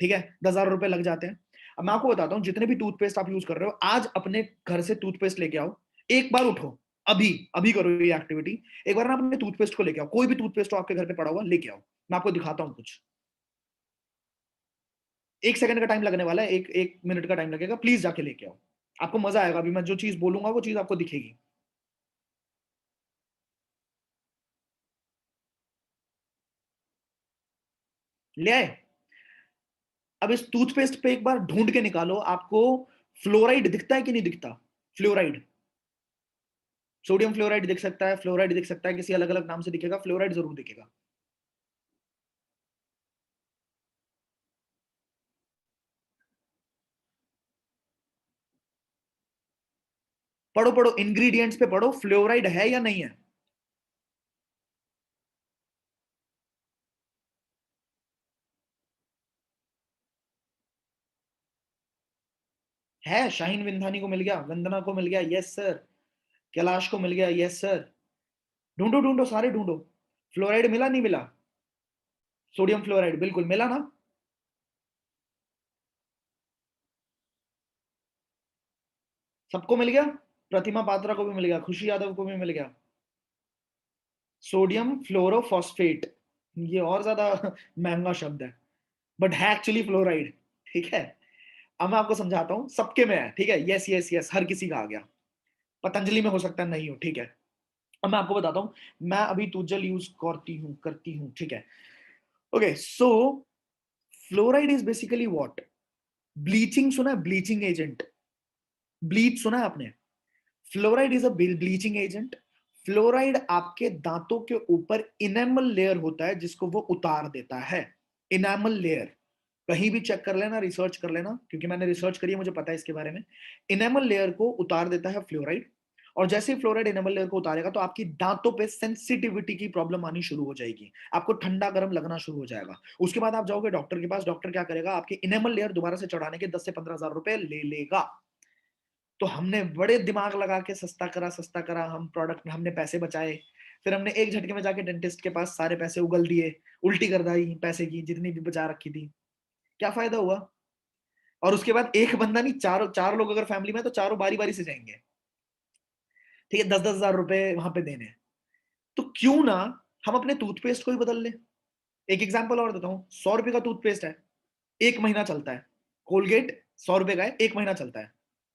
Speaker 1: ठीक है, 10,000 रुपए लग जाते हैं। अब मैं आपको बताता हूँ, जितने भी टूथपेस्ट आप यूज कर रहे हो, आज अपने घर से टूथपेस्ट लेके आओ, एक बार उठो, अभी अभी करो ये एक्टिविटी, एक बार ना अपने टूथपेस्ट को लेके आओ, कोई भी टूथपेस्ट हो आपके घर पे पड़ा हुआ लेके आओ, मैं आपको दिखाता हूँ कुछ। 1 सेकंड का टाइम लगने वाला है, एक एक मिनट का टाइम लगेगा, प्लीज जाके लेके आओ, आपको मजा आएगा। अभी मैं जो चीज बोलूंगा वो चीज आपको दिखेगी। ले आए? अब इस टूथपेस्ट पे एक बार ढूंढ के निकालो, आपको फ्लोराइड दिखता है कि नहीं दिखता? फ्लोराइड, सोडियम फ्लोराइड दिख सकता है, फ्लोराइड दिख सकता है, किसी अलग अलग नाम से दिखेगा, फ्लोराइड जरूर दिखेगा। पढ़ो पढ़ो, इंग्रेडिएंट्स पे पढ़ो, फ्लोराइड है या नहीं है। है, शाहीन विंधानी को मिल गया, वंदना को मिल गया, यस सर। कैलाश को मिल गया, यस सर। ढूंढो ढूंढो, सारे ढूंढो। फ्लोराइड मिला नहीं मिला? सोडियम फ्लोराइड बिल्कुल मिला ना? सबको मिल गया, प्रतिमा पात्रा को भी मिल गया, खुशी यादव को भी मिल गया। सोडियम फ्लोरोफॉस्फेट, ये और ज्यादा महंगा शब्द है, बट है एक्चुअली फ्लोराइड। ठीक है, अब मैं आपको समझाता हूँ, सबके में है। ठीक है, यस यस यस, हर किसी का आ गया। पतंजलि में हो सकता है नहीं हो, ठीक है। अब मैं आपको बताता हूँ, मैं अभी टूजल यूज करती हूँ, ठीक है। Okay, so fluoride is basically what? Bleaching सुना है? ब्लीचिंग एजेंट, ब्लीच सुना है आपने? Fluoride is a bleaching agent. Fluoride आपके दांतों के ऊपर इनेमल लेयर होता है जिसको वो उतार देता है। इनेमल लेयर कहीं भी चेक कर लेना, रिसर्च कर लेना, क्योंकि मैंने रिसर्च करी है, मुझे पता है इसके बारे में। इनेमल लेयर को उतार देता है फ्लोराइड, और जैसे ही फ्लोराइड इनेमल लेयर को उतारेगा तो आपकी दांतों पे सेंसिटिविटी की प्रॉब्लम आनी शुरू हो जाएगी, आपको ठंडा गर्म लगना शुरू हो जाएगा। उसके बाद आप जाओगे डॉक्टर के पास, डॉक्टर क्या करेगा, आपकी इनेमल लेयर दोबारा से चढ़ाने के 10 से 15,000 रुपए ले लेगा। तो हमने बड़े दिमाग लगा के सस्ता करा, हम प्रोडक्ट, हमने पैसे बचाए, फिर हमने एक झटके में जाके डेंटिस्ट के पास सारे पैसे उगल दिए, उल्टी कर दी पैसे की जितनी भी बचा रखी थी। क्या फायदा हुआ? और उसके बाद एक बंदा नहीं, चार चार लोग अगर फैमिली में, तो चारों बारी बारी से जाएंगे, ठीक है, 10-10 हजार रुपए वहां पे देने। तो क्यों ना हम अपने टूथपेस्ट को ही बदल ले। एक एग्जांपल और देता हूँ, 100 रुपए का टूथपेस्ट है, 1 महीना चलता है। कोलगेट 100 रुपए का है, 1 महीना चलता है।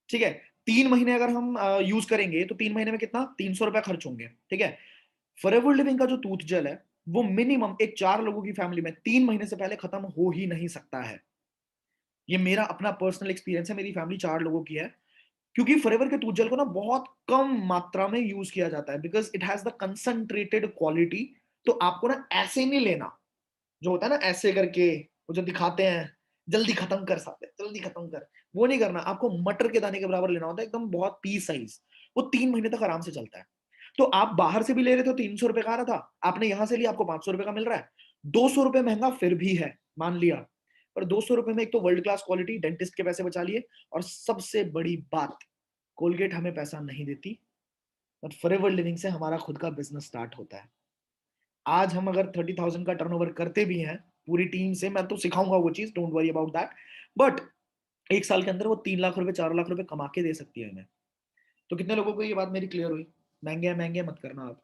Speaker 1: ठीक है, 3 महीने अगर हम यूज करेंगे तो 3 महीने में कितना, 300 रुपया खर्च होंगे। ठीक है, फॉरएवर लिविंग का जो टूथ जेल है वो मिनिमम एक 4 लोगों की फैमिली में 3 महीने से पहले खत्म हो ही नहीं सकता है। ये मेरा अपना पर्सनल एक्सपीरियंस है, मेरी फैमिली 4 लोगों की है। क्योंकि फॉरएवर के टूथ जेल को ना बहुत कम मात्रा में यूज किया जाता है, because it has the concentrated quality. तो आपको ना ऐसे नहीं लेना, जो होता है ना ऐसे करके, वो जो दिखाते हैं जल्दी खत्म कर सकते, जल्दी खत्म कर, वो नहीं करना। आपको मटर के दाने के बराबर लेना होता है, एकदम बहुत पी साइज। वो 3 महीने तक आराम से चलता है। तो आप बाहर से भी ले रहे थे, 300 रुपए का आ रहा था, आपने यहां से लिया, आपको 500 रुपए का मिल रहा है। 200 रुपए महंगा फिर भी है, मान लिया, पर 200 रुपए में एक तो वर्ल्ड क्लास क्वालिटी, डेंटिस्ट के पैसे बचा लिए, और सबसे बड़ी बात, कोलगेट हमें पैसा नहीं देती, बट फॉरएवर लिविंग से हमारा खुद का बिजनेस स्टार्ट होता है। आज हम अगर 30,000 का टर्नओवर करते भी हैं पूरी टीम से, मैं तो सिखाऊंगा वो चीज, don't worry about that, but 1 साल के अंदर वो 3 लाख रुपए 4 लाख रुपए कमा के दे सकती है हमें। तो कितने लोगों को ये बात मेरी क्लियर हुई? महंगे महंगे मत करना आप,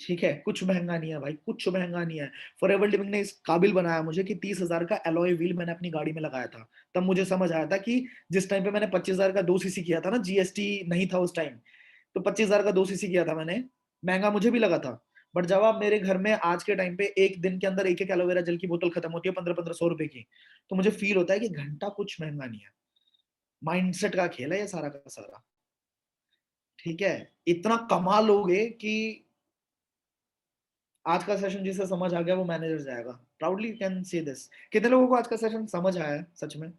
Speaker 1: ठीक है? कुछ महंगा नहीं है भाई, कुछ महंगा नहीं है। फॉरएवर लिविंग ने इस काबिल बनाया मुझे कि 30,000 का एलॉय व्हील मैंने अपनी गाड़ी में लगाया था। तब मुझे समझ आया था कि जिस टाइम पे मैंने 25,000 का 2 सीसी किया था ना, जीएसटी नहीं था उस टाइम, तो 25,000 का 2 सीसी किया था मैंने, महंगा मुझे भी लगा था। बट जब आप मेरे घर में आज के टाइम पे एक दिन के अंदर एक एक एलोवेरा जेल की बोतल खत्म होती है 15-1500 रुपए की, तो मुझे फील होता है कि घंटा कुछ महंगा नहीं है। माइंडसेट का खेल है ये सारा का सारा, ठीक है? इतना कमा लोगे कि आज का सेशन जिसे समझ आ गया वो मैनेजर जाएगा, प्राउडली कैन से दिस। कितने लोगों को आज का सेशन समझ आया है सच में?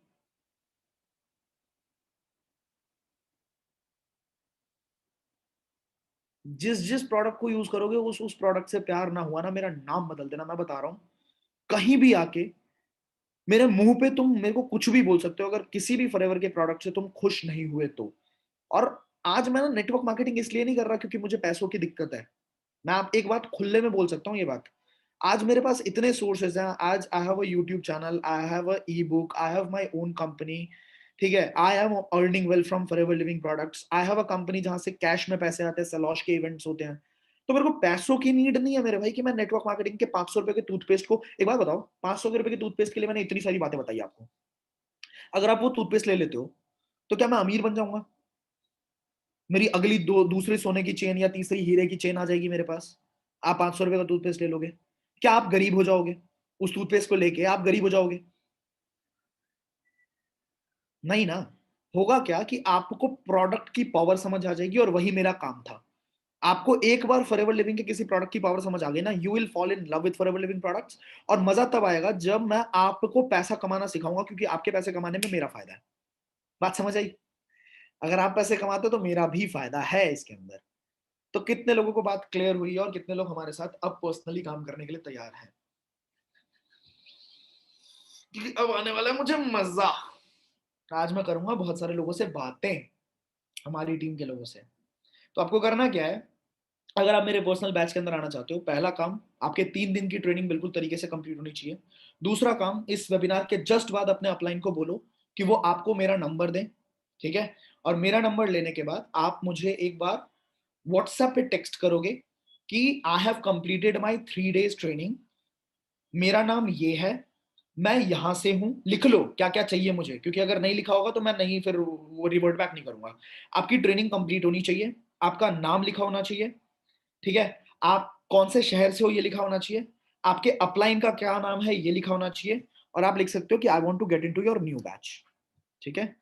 Speaker 1: जिस जिस प्रोडक्ट को यूज करोगे, उस प्रोडक्ट से प्यार ना हुआ ना, मेरा नाम बदल देना, मैं बता रहा हूं। कहीं भी आके मेरे मुंह पे तुम मेरे को कुछ भी बोल सकते हो, अगर किसी भी फॉरएवर के प्रोडक्ट से तुम खुश नहीं हुए तो। और आज मैं ना नेटवर्क मार्केटिंग इसलिए नहीं कर रहा क्योंकि मुझे पैसों की दिक्कत है। मैं आप एक बात खुले में बोल सकता हूँ ये बात, आज मेरे पास इतने सोर्सेज हैं। आज I have a YouTube channel, I have a E book, I have my own company, ठीक है? I am earning well from forever living products. I have a company जहां से कैश में पैसे आते हैं, सलॉश के इवेंट्स होते हैं। तो मेरे को पैसों की नीड नहीं है मेरे भाई कि मैं नेटवर्क मार्केटिंग के 500 रुपए के टूथपेस्ट को, एक बात बताओ, 500 रुपए के टूथपेस्ट के लिए मैंने इतनी सारी बातें बताई आपको, अगर आप वो टूथपेस्ट ले लेते हो तो क्या मैं अमीर बन जाऊंगा? मेरी अगली दूसरी सोने की चेन या तीसरी हीरे की चेन आ जाएगी मेरे पास। आप 500 रुपए का टूथपेस्ट ले लोगे, क्या आप गरीब हो जाओगे? उस टूथपेस्ट को लेके आप गरीब हो जाओगे? नहीं ना। होगा क्या कि आपको प्रोडक्ट की पावर समझ आ जाएगी, और वही मेरा काम था। आपको एक बार फॉरएवर लिविंग के किसी प्रोडक्ट की पावर समझ आ गई ना, you will fall in love with forever living products. और मजा तब आएगा जब मैं आपको पैसा कमाना सिखाऊंगा, क्योंकि आपके पैसे कमाने में मेरा फायदा है। बात समझ आई? अगर आप पैसे कमाते हो तो मेरा भी फायदा है इसके अंदर। तो कितने लोगों को बात क्लियर हुई है, और कितने लोग हमारे साथ अब पर्सनली काम करने के लिए तैयार हैं? क्योंकि अब आने वाला है मुझे मजा। आज मैं करूंगा बहुत सारे लोगों से बातें, हमारी टीम के लोगों से। तो आपको करना क्या है, अगर आप मेरे पर्सनल बैच के अंदर आना चाहते हो, पहला काम, आपके 3 दिन की ट्रेनिंग बिल्कुल तरीके से कंप्लीट होनी चाहिए। दूसरा काम, इस वेबिनार के जस्ट बाद अपने अपलाइन को बोलो कि वो आपको मेरा नंबर दें, ठीक है? और मेरा नंबर लेने के बाद आप मुझे एक बार व्हाट्सएप पे टेक्स्ट करोगे कि I have completed my 3 days training, मेरा नाम ये है, मैं यहां से हूं, लिख लो क्या क्या चाहिए मुझे, क्योंकि अगर नहीं लिखा होगा तो मैं नहीं, फिर वो रिवर्ट बैक नहीं करूंगा। आपकी ट्रेनिंग कंप्लीट होनी चाहिए, आपका नाम लिखा होना चाहिए, ठीक है? आप कौन से शहर से हो ये लिखा होना चाहिए, आपके अपलाइन का क्या नाम है ये लिखा होना चाहिए, और आप लिख सकते हो कि I want to get into your new batch, ठीक है?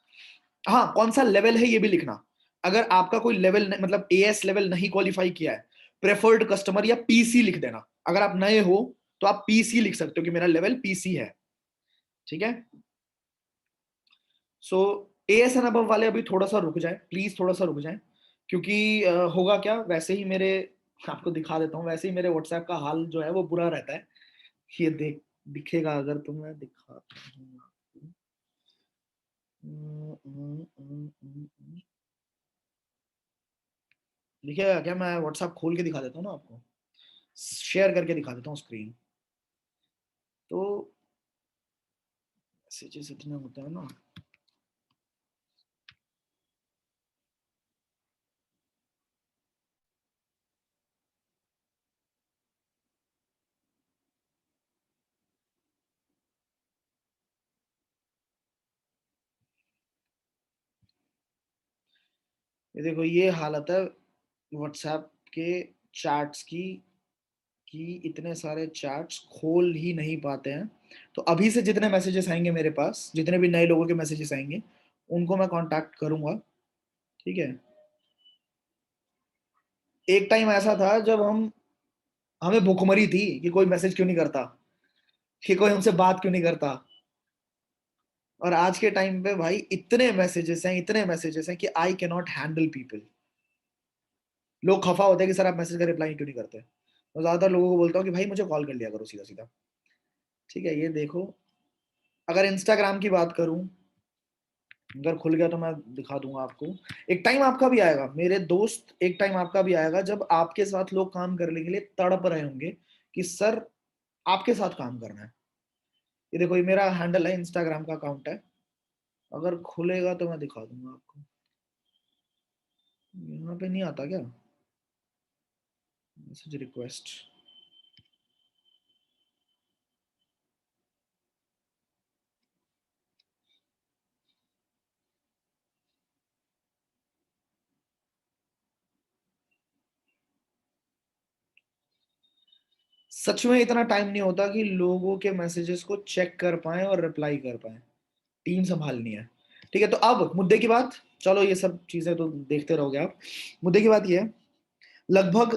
Speaker 1: हाँ, कौन सा लेवल है ये भी लिखना। अगर आपका कोई लेवल मतलब एएस लेवल नहीं क्वालिफाई किया है, प्रेफर्ड कस्टमर या पीसी लिख देना। अगर आप नए हो तो आप पीसी लिख सकते हो कि मेरा लेवल पीसी है, ठीक है? सो एएस एंड अबव वाले अभी थोड़ा सा रुक जाए प्लीज, थोड़ा सा रुक जाए, क्योंकि होगा क्या, वैसे ही मेरे, आपको दिखा देता हूँ, वैसे ही मेरे व्हाट्सएप का हाल जो है वो बुरा रहता है। ये दिखेगा अगर तुम्हें दिखाता हूँ आपको। दिखेगा क्या? मैं व्हाट्सएप खोल के दिखा देता हूँ ना आपको, शेयर करके दिखा देता हूँ स्क्रीन। तो मैसेजेस इतने होते हैं ना, ये देखो ये हालत है व्हाट्सएप के चैट्स की। कि इतने सारे चैट्स खोल ही नहीं पाते हैं। तो अभी से जितने मैसेजेस आएंगे मेरे पास, जितने भी नए लोगों के मैसेजेस आएंगे, उनको मैं कांटेक्ट करूंगा, ठीक है। एक टाइम ऐसा था जब हमें भुखमरी थी कि कोई मैसेज क्यों नहीं करता, कि कोई हमसे बात क्यों नहीं करता। और आज के टाइम पे भाई इतने मैसेजेस हैं, इतने मैसेजेस हैं कि I can not handle people. लोग खफा होते हैं कि सर आप मैसेज का रिप्लाई क्यों नहीं करते। तो ज्यादातर लोगों को बोलता हूँ कि भाई मुझे कॉल कर लिया करो सीधा सीधा, ठीक है। ये देखो, अगर इंस्टाग्राम की बात करूं, अगर खुल गया तो मैं दिखा दूंगा आपको। एक टाइम आपका भी आएगा मेरे दोस्त, एक टाइम आपका भी आएगा जब आपके साथ लोग काम करने के लिए तड़प रहे होंगे कि सर आपके साथ काम करना है। ये देखो, ये मेरा हैंडल है, इंस्टाग्राम का अकाउंट है। अगर खुलेगा तो मैं दिखा दूंगा आपको। यहाँ पे नहीं आता क्या मैसेज रिक्वेस्ट? सच में इतना टाइम नहीं होता कि लोगों के मैसेजेस को चेक कर पाए और रिप्लाई कर पाए। टीम संभालनी है, ठीक है। तो अब मुद्दे की बात, चलो ये सब चीजें तो देखते रहोगे आप। मुद्दे की बात ये है, लगभग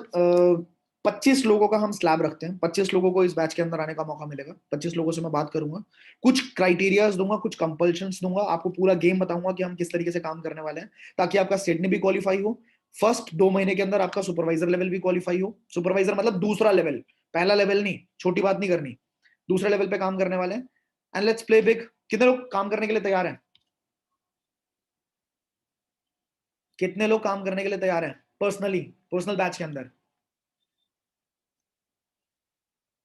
Speaker 1: 25 लोगों का हम स्लैब रखते हैं। 25 लोगों को इस बैच के अंदर आने का मौका मिलेगा। 25 लोगों से मैं बात करूंगा, कुछ क्राइटेरियाज दूंगा, कुछ कंपल्शंस दूंगा, आपको पूरा गेम बताऊंगा कि हम किस तरीके से काम करने वाले हैं, ताकि आपका सिडनी भी क्वालिफाई हो। फर्स्ट 2 महीने के अंदर आपका सुपरवाइजर लेवल भी क्वालिफाई हो। सुपरवाइजर मतलब दूसरा लेवल, पहला लेवल नहीं, छोटी बात नहीं करनी, दूसरे लेवल पे काम करने वाले हैं। And let's play big. कितने लोग काम करने के लिए तैयार हैं? कितने लोग काम करने के लिए तैयार हैं पर्सनली, पर्सनल बैच के अंदर?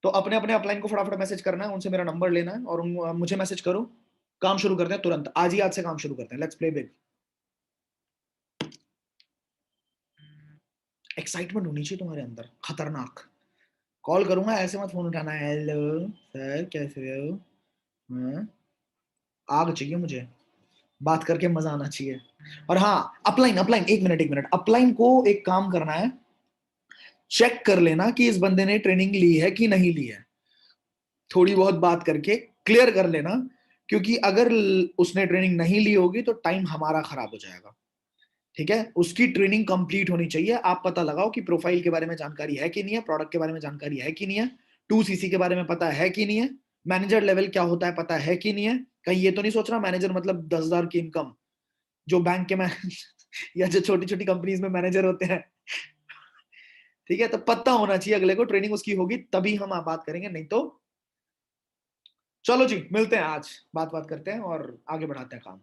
Speaker 1: तो अपने अपने अपलाइन को फटाफट मैसेज करना है, उनसे मेरा नंबर लेना है और मुझे मैसेज करो। काम शुरू करते हैं तुरंत, आज ही, आज से काम शुरू करते हैं। Let's play big. एक्साइटमेंट होनी चाहिए तुम्हारे अंदर, खतरनाक। कॉल करूंगा ऐसे मत फोन उठाना, हेलो सर कैसे हो। हाँ, आग चाहिए मुझे, बात करके मजा आना चाहिए। और हाँ, अपलाइन, अपलाइन, एक मिनट एक मिनट, अपलाइन को एक काम करना है, चेक कर लेना कि इस बंदे ने ट्रेनिंग ली है कि नहीं ली है। थोड़ी बहुत बात करके क्लियर कर लेना, क्योंकि अगर उसने ट्रेनिंग नहीं ली होगी तो टाइम हमारा खराब हो जाएगा, ठीक है। उसकी ट्रेनिंग कंप्लीट होनी चाहिए। आप पता लगाओ कि प्रोफाइल के बारे में जानकारी है कि नहीं है, प्रोडक्ट के बारे में जानकारी है कि नहीं है, 2CC के बारे में पता है कि नहीं है, मैनेजर लेवल क्या होता है पता है कि नहीं है। कहीं ये तो नहीं सोच रहा मैनेजर मतलब 10,000 की इनकम, जो बैंक के या जो छोटी छोटी कंपनीज में मैनेजर होते हैं, ठीक है। तो पता होना चाहिए अगले को, ट्रेनिंग उसकी होगी तभी हम बात करेंगे, नहीं तो। चलो जी, मिलते हैं आज, बात बात करते हैं और आगे बढ़ाते हैं काम।